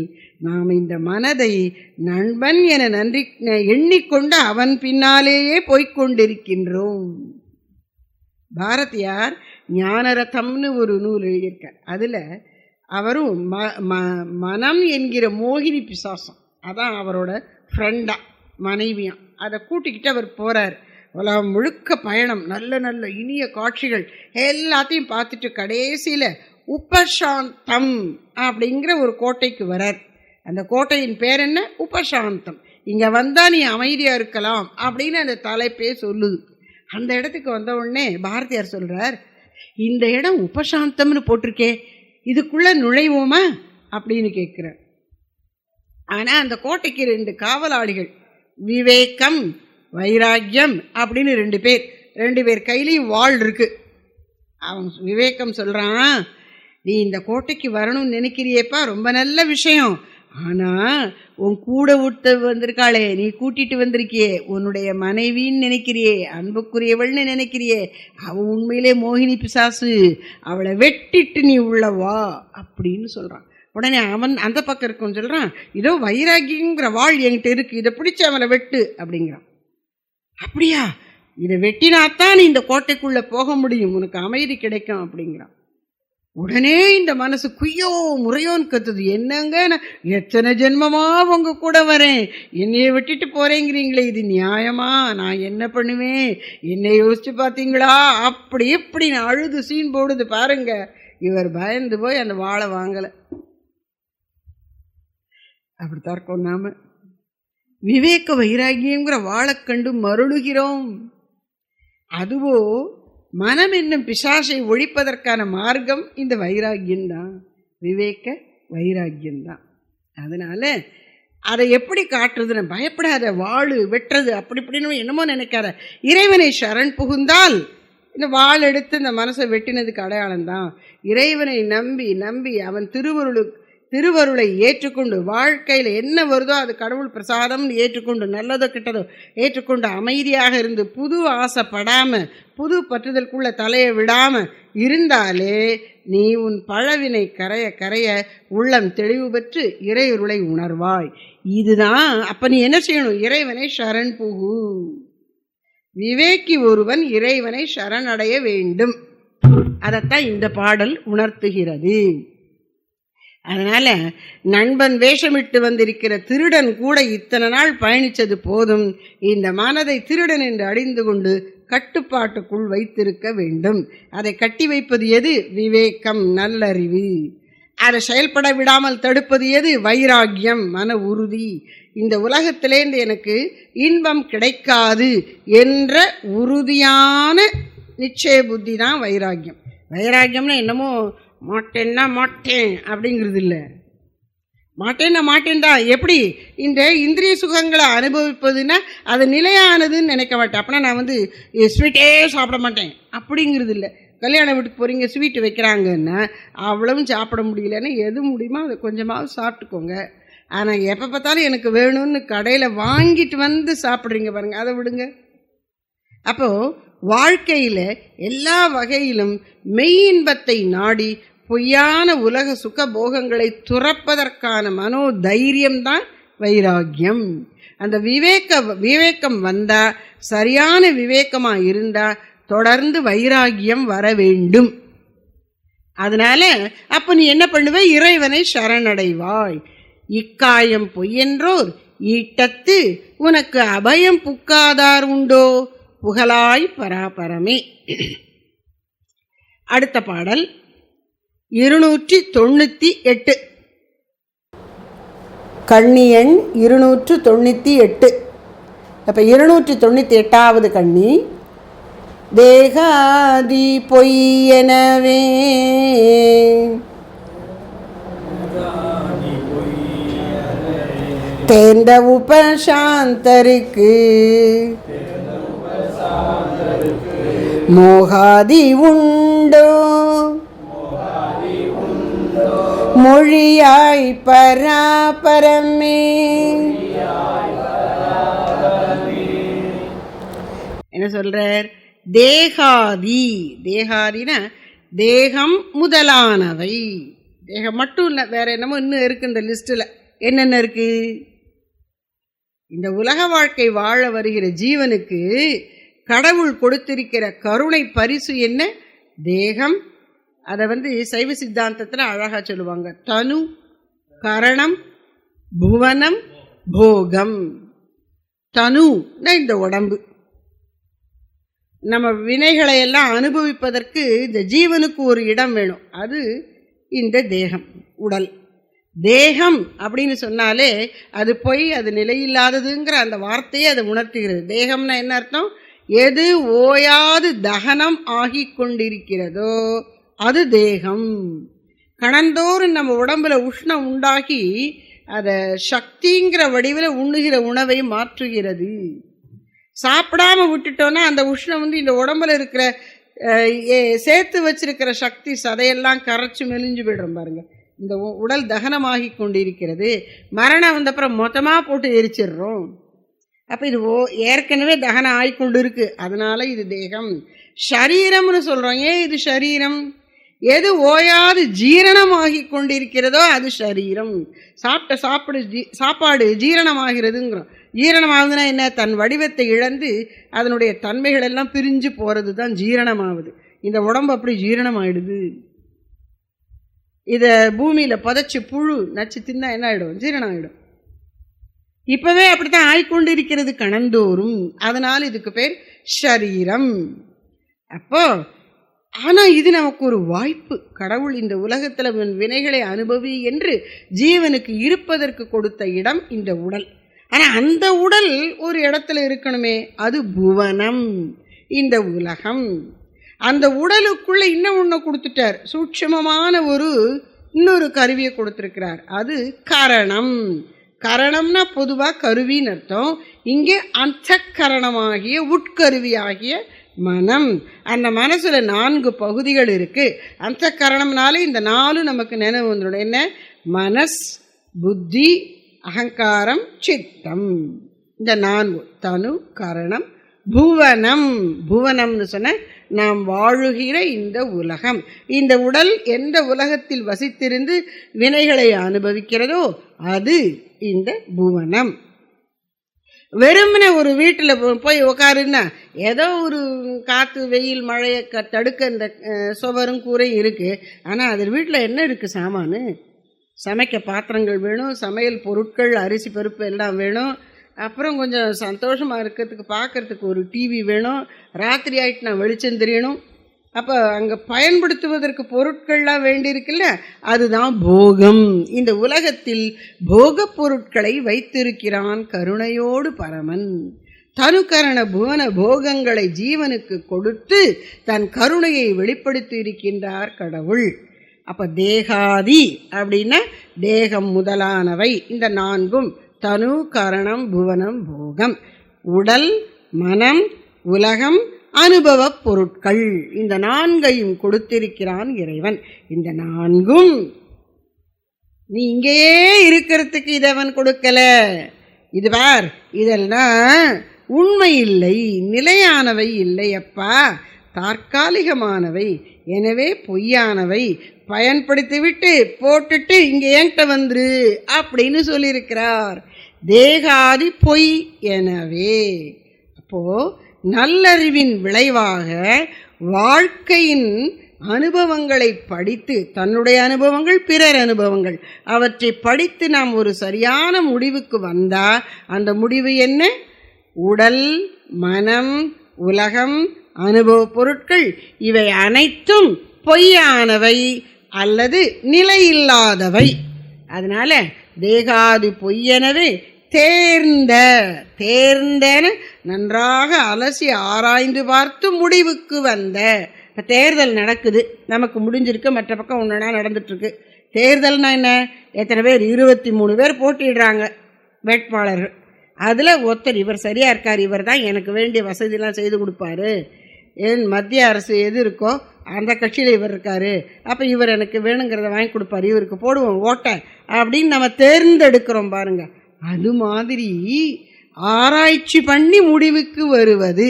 நாம் இந்த மனதை நண்பன் என நன்றி எண்ணிக்கொண்டு அவன் பின்னாலேயே போய்கொண்டிருக்கின்றோம். பாரதியார் ஞானரதம்னு ஒரு நூல் எழுதியிருக்கார். அதுல அவரும் மனம் என்கிற மோகினி பிசாசம், அதான் அவரோட ஃப்ரெண்டா மனைவியாம். அதை கூட்டிக்கிட்டு அவர் போறார். உலகம் முழுக்க பயணம், நல்ல நல்ல இனிய காட்சிகள் எல்லாத்தையும் பார்த்துட்டு கடைசியில உபசாந்தம் அப்படிங்கிற ஒரு கோட்டைக்கு வரார். அந்த கோட்டையின் பேர் என்ன? உபசாந்தம். இங்க வந்தா நீ அமைதியா இருக்கலாம் அப்படின்னு அந்த தலைப்பே சொல்லுது. அந்த இடத்துக்கு வந்த உடனே பாரதியார் சொல்றார், இந்த இடம் உபசாந்தம்னு போட்டிருக்கே, இதுக்குள்ள நுழைவோமா அப்படின்னு கேட்கிறார். ஆனா அந்த கோட்டைக்கு 2 காவலாளிகள், விவேகம் வைராக்கியம் அப்படின்னு 2 பேர் கையிலையும் வாள் இருக்கு. அவன் விவேகம் சொல்றான், நீ இந்த கோட்டைக்கு வரணும்னு நினைக்கிறியேப்பா, ரொம்ப நல்ல விஷயம். ஆனா உன் கூட விட்டு வந்திருக்காளே, நீ கூட்டிட்டு வந்திருக்கியே, உன்னுடைய மனைவின்னு நினைக்கிறியே, அன்புக்குரியவள்னு நினைக்கிறியே, அவன் உண்மையிலே மோகினி பிசாசு, அவளை வெட்டிட்டு நீ உள்ளவா அப்படின்னு சொல்றான். உடனே அவன் அந்த பக்கம் இருக்குன்னு சொல்றான், இதோ வைராகிங்கிற வாழ் என்கிட்ட இருக்கு, இதை பிடிச்சு அவளை வெட்டு அப்படிங்கிறான். அப்படியா, இதை வெட்டினாத்தான் நீ இந்த கோட்டைக்குள்ள போக முடியும், உனக்கு அமைதி கிடைக்கும் அப்படிங்கிறான். உடனே இந்த மனசு குய்யோ முறையோன்னு கத்துது. என்னங்க, நான் எத்தனை ஜென்மமா உங்க கூட வரேன், என்னைய விட்டுட்டு போறேங்கிறீங்களே, இது நியாயமா? நான் என்ன பண்ணுவேன், என்னை யோசிச்சு பார்த்தீங்களா? அப்படி எப்படி நான் அழுது சீன் போடுது பாருங்க. இவர் பயந்து போய் அந்த வாழை வாங்கல. அப்படித்தான் இருக்கோம் நாம. விவேக வைராகியங்கிற வாழை கண்டு மருளுகிறோம். அதுவோ மனம் என்னும் பிசாசை ஒழிப்பதற்கான மார்க்கம் இந்த வைராகியம்தான், விவேக வைராகியம்தான். அதனால அதை எப்படி காட்டுறதுன்னு பயப்படாத, வாழு வெட்டுறது அப்படி இப்படின்னு என்னமோ நினைக்காத. இறைவனை சரண் புகுந்தால் இந்த வாள் எடுத்து இந்த மனசை வெட்டினதுக்கு அடையாளம் தான். இறைவனை நம்பி நம்பி அவன் திருவருளை ஏற்றுக்கொண்டு வாழ்க்கையில் என்ன வருதோ அது கடவுள் பிரசாதம்னு ஏற்றுக்கொண்டு, நல்லதோ கிட்டதோ ஏற்றுக்கொண்டு அமைதியாக இருந்து புது ஆசைப்படாம புது பற்றுதலுக்குள்ள தலையை விடாம இருந்தாலே நீ உன் பழவினை கரைய கரைய உள்ளம் தெளிவு பெற்று இறையருளை உணர்வாய். இதுதான். அப்ப நீ என்ன செய்யணும்? இறைவனை சரண் புகு. விவேக்கி ஒருவன் இறைவனை சரணடைய வேண்டும். அதைத்தான் இந்த பாடல் உணர்த்துகிறது. அதனால நண்பன் வேஷமிட்டு வந்திருக்கிற திருடன் கூட இத்தனை நாள் பயணிச்சது போதும், இந்த மனதை திருடன் என்று அறிந்து கொண்டு கட்டுப்பாட்டுக்குள் வைத்திருக்க வேண்டும். அதை கட்டி வைப்பது எது? விவேகம், நல்லறிவு. அதை செயல்பட விடாமல் தடுப்பது எது? வைராக்கியம், மன உறுதி. இந்த உலகத்திலேருந்து எனக்கு இன்பம் கிடைக்காது என்ற உறுதியான நிச்சய புத்தி தான் வைராக்கியம். வைராக்கியம்னா என்னமோ மாட்டேன்னா மாட்டேன் அப்படிங்கிறது இல்லை. மாட்டேன்னா மாட்டேன் தான். எப்படி? இந்த இந்திரிய சுகங்களை அனுபவிப்பதுன்னா அது நிலையானதுன்னு நினைக்க மாட்டேன். அப்படின்னா நான் ஸ்வீட்டே சாப்பிட மாட்டேன் அப்படிங்கிறது இல்லை. கல்யாண வீட்டுக்கு போகிறீங்க, ஸ்வீட்டு வைக்கிறாங்கன்னா அவ்வளவும் சாப்பிட முடியலன்னா எது முடியுமோ அதை கொஞ்சமாவது சாப்பிட்டுக்கோங்க. ஆனால் எப்போ பார்த்தாலும் எனக்கு வேணும்னு கடையில் வாங்கிட்டு சாப்பிட்றீங்க பாருங்கள், அதை விடுங்க. அப்போது வாழ்க்கையில் எல்லா வகையிலும் மெய் இன்பத்தை நாடி பொய்யான உலக சுக போகங்களை துறப்பதற்கான மனோ தைரியம்தான் வைராக்கியம். அந்த விவேகம் வந்தால், சரியான விவேகமாக இருந்தால் தொடர்ந்து வைராக்கியம் வர வேண்டும். அதனால அப்போ நீ என்ன பண்ணுவ? இறைவனை சரணடைவாய். இக்காயம் பொய்யென்றோர் ஈட்டத்து உனக்கு அபயம் புக்காதார் உண்டோ புகழாய் பராபரமே. அடுத்த பாடல் 298. கண்ணியன் 298. அப்போ 298வது கண்ணி. தேகாதி பொய்யெனவே தேர்ந்த உபசாந்தருக்கு மோகாதி உண்டோ மொழியாய் பராபரமே. என்ன சொல்றார்? தேகாதி. தேகாதினா தேகம் முதலானவை. தேகம் மட்டும் இல்லை, வேற என்னமோ இன்னும் இருக்கு இந்த லிஸ்டில். என்னென்ன இருக்கு? இந்த உலக வாழ்க்கை வாழ வருகிற ஜீவனுக்கு கடவுள் கொடுத்திருக்கிற கருணை பரிசு என்ன? தேகம். அதை சைவ சித்தாந்தத்தில் அழகாக சொல்லுவாங்க. தனு, கரணம், புவனம், போகம். தனுன்னா இந்த உடம்பு. நம்ம வினைகளை எல்லாம் அனுபவிப்பதற்கு இந்த ஜீவனுக்கு ஒரு இடம் வேணும். அது இந்த தேகம், உடல். தேகம் அப்படின்னு சொன்னாலே அது போய் அது நிலையில்லாததுங்கிற அந்த வார்த்தையை அதை உணர்த்துகிறது. தேகம்னா என்ன அர்த்தம்? எது ஓயாது தகனம் ஆகி கொண்டிருக்கிறதோ அது தேகம். கணந்தோறும் நம்ம உடம்புல உஷ்ணம் உண்டாகி அதை சக்திங்கிற வடிவில் உண்ணுகிற உணவை மாற்றுகிறது. சாப்பிடாம விட்டுட்டோன்னா அந்த உஷ்ணம் இந்த உடம்புல இருக்கிற சேர்த்து வச்சிருக்கிற சக்தி சதையெல்லாம் கரைச்சி மெலிஞ்சு விடுறோம் பாருங்க. இந்த உடல் தகனமாகி கொண்டிருக்கிறது. மரணம் வந்தப்புறம் மொத்தமாக போட்டு எரிச்சிடுறோம். அப்போ இது ஏற்கனவே தகனம் ஆகிக்கொண்டு இருக்கு. அதனால இது தேகம். ஷரீரம்னு சொல்கிறோம். ஏன் இது ஷரீரம்? எது ஓயாது ஜீரணமாகி கொண்டிருக்கிறதோ அது ஷரீரம். சாப்பாடு ஜீரணமாகிறதுங்கிறோம். ஜீரணமாகுதுன்னா என்ன? தன் வடிவத்தை இழந்து அதனுடைய தன்மைகள் எல்லாம் பிரிஞ்சு போகிறது தான் ஜீரணமாகுது. இந்த உடம்பு அப்படி ஜீரணமாயிடுது. இதை பூமியில் புதைச்சி புழு நச்சு தின்னா என்ன ஆகிடும்? ஜீரணம் ஆகிடும். இப்போவே அப்படித்தான் ஆய்கொண்டு இருக்கிறது கணந்தோறும். அதனால் இதுக்கு பேர் ஷரீரம். அப்போ ஆனால் இது நமக்கு ஒரு வாய்ப்பு. கடவுள் இந்த உலகத்தில் வினைகளை அனுபவி என்று ஜீவனுக்கு இருப்பதற்கு கொடுத்த இடம் இந்த உடல். ஆனால் அந்த உடல் ஒரு இடத்துல இருக்கணுமே, அது புவனம், இந்த உலகம். அந்த உடலுக்குள்ளே இன்னும் ஒன்று கொடுத்துட்டார், சூட்சமமான இன்னொரு கருவியை கொடுத்துருக்கிறார். அது கரணம். கரணம்னா பொதுவாக கருவின்னு அர்த்தம். இங்கே அந்த கரணமாகிய உட்கருவியாகிய மனம். அந்த மனசில் 4 பகுதிகள் இருக்குது. அந்த கரணம்னாலே இந்த 4 நமக்கு நினைவு வந்துடும். என்ன? மனஸ், புத்தி, அகங்காரம், சித்தம். இந்த 4 தனு, கரணம், புவனம். புவனம்னு சொன்ன நாம் வாழுகிற இந்த உலகம். இந்த உடல் எந்த உலகத்தில் வசித்திருந்து வினைகளை அனுபவிக்கிறதோ அது இந்த புவனம். வெறுமனே ஒரு வீட்டில் போய் உக்காருன்னா ஏதோ ஒரு காற்று, வெயில், மழையை தடுக்க இந்த சுவரும் கூரையும் இருக்குது. ஆனால் அது வீட்டில் என்ன இருக்குது? சாமானு, சமைக்க பாத்திரங்கள் வேணும், சமையல் பொருட்கள், அரிசி பருப்பு எல்லாம் வேணும். அப்புறம் கொஞ்சம் சந்தோஷமாக இருக்கிறதுக்கு பார்க்கறதுக்கு ஒரு டிவி வேணும், ராத்திரி ஆகிட்டு நான் வெளிச்சம் தெரியணும். அப்போ அங்கே பயன்படுத்துவதற்கு பொருட்கள்லாம் வேண்டியிருக்குல்ல, அதுதான் போகம். இந்த உலகத்தில் போகப் பொருட்களை வைத்திருக்கிறான் கருணையோடு பரமன். தனுகரண புவன போகங்களை ஜீவனுக்கு கொடுத்து தன் கருணையை வெளிப்படுத்தி இருக்கின்றார் கடவுள். அப்போ தேகாதி அப்படின்னா தேகம் முதலானவை, இந்த நான்கும் தனு கரணம் புவனம் போகம், உடல் மனம் உலகம் அனுபவப் பொருட்கள், இந்த நான்கையும் கொடுத்திருக்கிறான் இறைவன். இந்த நான்கும் நீ இங்கேயே இருக்கிறதுக்கு இதவன் கொடுக்கல. இது பார், இதெல்லாம் உண்மை இல்லை, நிலையானவை இல்லை அப்பா, தற்காலிகமானவை, எனவே பொய்யானவை, பயன்படுத்திவிட்டு போட்டுட்டு இங்கே ஏன்ட்ட வந்துரு அப்படின்னு சொல்லியிருக்கிறார். தேகாதி பொய். எனவே அப்போ நல்லறிவின் விளைவாக வாழ்க்கையின் அனுபவங்களை படித்து, தன்னுடைய அனுபவங்கள் பிறர் அனுபவங்கள், அவற்றை படித்து நாம் ஒரு சரியான முடிவுக்கு வந்தால் அந்த முடிவு என்ன? உடல் மனம் உலகம் அனுபவ பொருட்கள் இவை அனைத்தும் பொய்யானவை அல்லது நிலையில்லாதவை. அதனால தேகாதி பொய்யெனவே தேர்ந்தன நன்றாக அலசி ஆராய்ந்து பார்த்து முடிவுக்கு வந்த. இப்போ தேர்தல் நடக்குது, நமக்கு முடிஞ்சிருக்கு, மற்ற பக்கம் ஒன்றுனா நடந்துட்டுருக்கு. தேர்தல்னா என்ன? எத்தனை பேர்? 23 பேர் போட்டிடுறாங்க வேட்பாளர்கள். அதில் ஒருத்தர் இவர் சரியாக இருக்கார், இவர் தான் எனக்கு வேண்டிய வசதியெல்லாம் செய்து கொடுப்பாரு, ஏன் மத்திய அரசு எது இருக்கோ அந்த கட்சியில் இவர் இருக்கார், அப்போ இவர் எனக்கு வேணுங்கிறத வாங்கி கொடுப்பார், இவருக்கு போடுவோம் ஓட்டை அப்படின்னு நம்ம தேர்ந்தெடுக்கிறோம் பாருங்க. அது மாதிரி ஆராய்ச்சி பண்ணி முடிவுக்கு வருவது.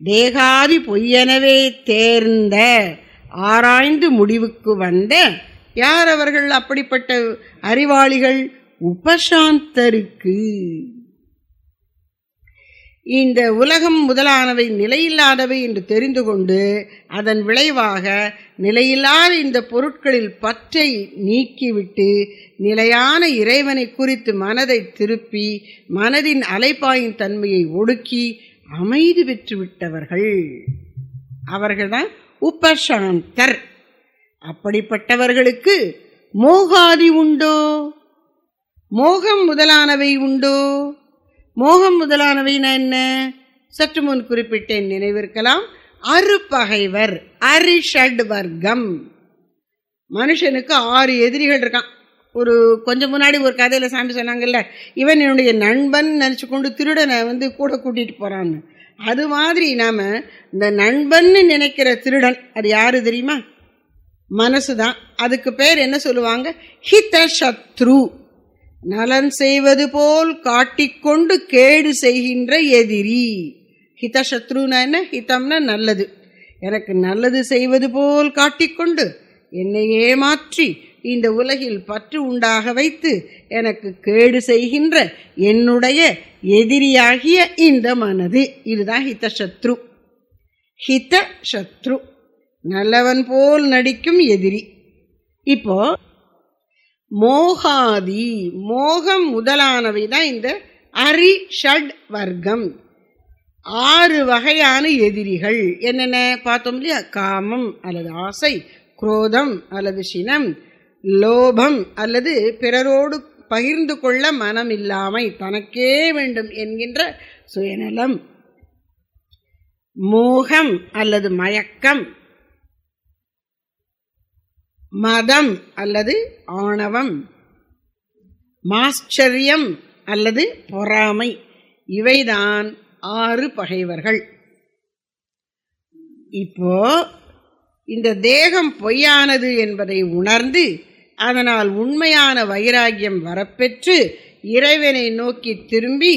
தேகாதி பொய்யெனவே தேர்ந்த ஆராய்ந்து முடிவுக்கு வந்த யார் அவர்கள்? அப்படிப்பட்ட அறிவாளிகள் உபசாந்தருக்கு. இந்த உலகம் முதலானவை நிலையில்லாதவை என்று தெரிந்து கொண்டு அதன் விளைவாக நிலையில்லாத இந்த பொருட்களில் பற்றை நீக்கிவிட்டு நிலையான இறைவனை குறித்து மனதை திருப்பி மனதின் அலைப்பாயின் தன்மையை ஒடுக்கி அமைதி பெற்றுவிட்டவர்கள் அவர்கள்தான் உபசாந்தர். அப்படிப்பட்டவர்களுக்கு மோகாதி உண்டோ? மோகம் முதலானவை உண்டோ? மோகம் முதலானவைனா என்ன? சற்று முன் குறிப்பிட்டேன், நினைவிருக்கலாம். அறுபகைவர், அரிஷட் வர்க்கம். மனுஷனுக்கு 6 எதிரிகள் இருக்கான். ஒரு கொஞ்சம் முன்னாடி ஒரு கதையில் சாமி சொன்னாங்கல்ல, இவன் என்னுடைய நண்பன் நினச்சி கொண்டு திருடனை கூட கூட்டிகிட்டு போகிறான்னு. அது மாதிரி நாம் இந்த நண்பன்னு நினைக்கிற திருடன் அது யாரு தெரியுமா? மனசு தான். அதுக்கு பேர் என்ன சொல்லுவாங்க? ஹிதசத்ரு. நலன் செய்வது போல் காட்டிக்கொண்டு கேடு செய்கின்ற எதிரி. ஹிதசத்ருனா என்ன? ஹிதம்னா நல்லது. எனக்கு நல்லது செய்வது போல் காட்டிக்கொண்டு என்னை ஏமாற்றி இந்த உலகில் பற்று உண்டாக வைத்து எனக்கு கேடு செய்கின்ற என்னுடைய எதிரியாகிய இந்த மனது, இதுதான் ஹிதசத்ரு. ஹிதசத்ரு நல்லவன் போல் நடிக்கும் எதிரி. இப்போ மோகாதி, மோகம் முதலானவை தான் இந்த அரிஷட் வர்க்கம். 6 வகையான எதிரிகள் என்னென்ன பார்த்தோம் இல்லையா? காமம் அல்லது ஆசை, குரோதம் அல்லது சினம், லோபம் அல்லது பிறரோடு பகிர்ந்து கொள்ள மனம் இல்லாமை, தனக்கே வேண்டும் என்கின்ற சுயநலம், மோகம் அல்லது மயக்கம், மதம் அல்லது ஆணவம், மாச்சரியம் அல்லது பொறாமை. இவைதான் 6 பகைவர்கள். இப்போ இந்த தேகம் பொய்யானது என்பதை உணர்ந்து அதனால் உண்மையான வைராகியம் வரப்பெற்று இறைவனை நோக்கி திரும்பி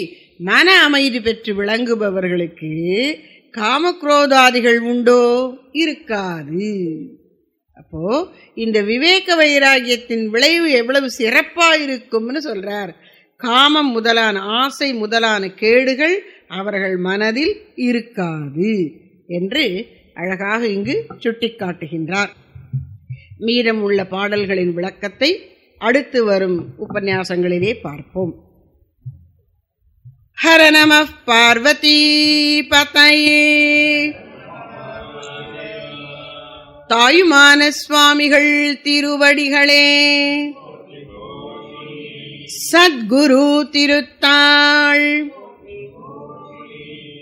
மன அமைதி பெற்று விளங்குபவர்களுக்கு காமக்ரோதாதிகள் உண்டோ? இருக்காது. அப்போ இந்த விவேக வைராகியத்தின் விளைவு எவ்வளவு சிறப்பாக இருக்கும்னு சொல்றார். காமம் முதலான ஆசை முதலான கேடுகள் அவர்கள் மனதில் இருக்காது என்று அழகாக இங்கு சுட்டிக்காட்டுகின்றார். மீதம் உள்ள பாடல்களின் விளக்கத்தை அடுத்து வரும் உபன்யாசங்களிலே பார்ப்போம். ஹர நம பார்வதி பதையே. தாயுமான சுவாமிகள் திருவடிகளே சத்குரு திருத்தாள்.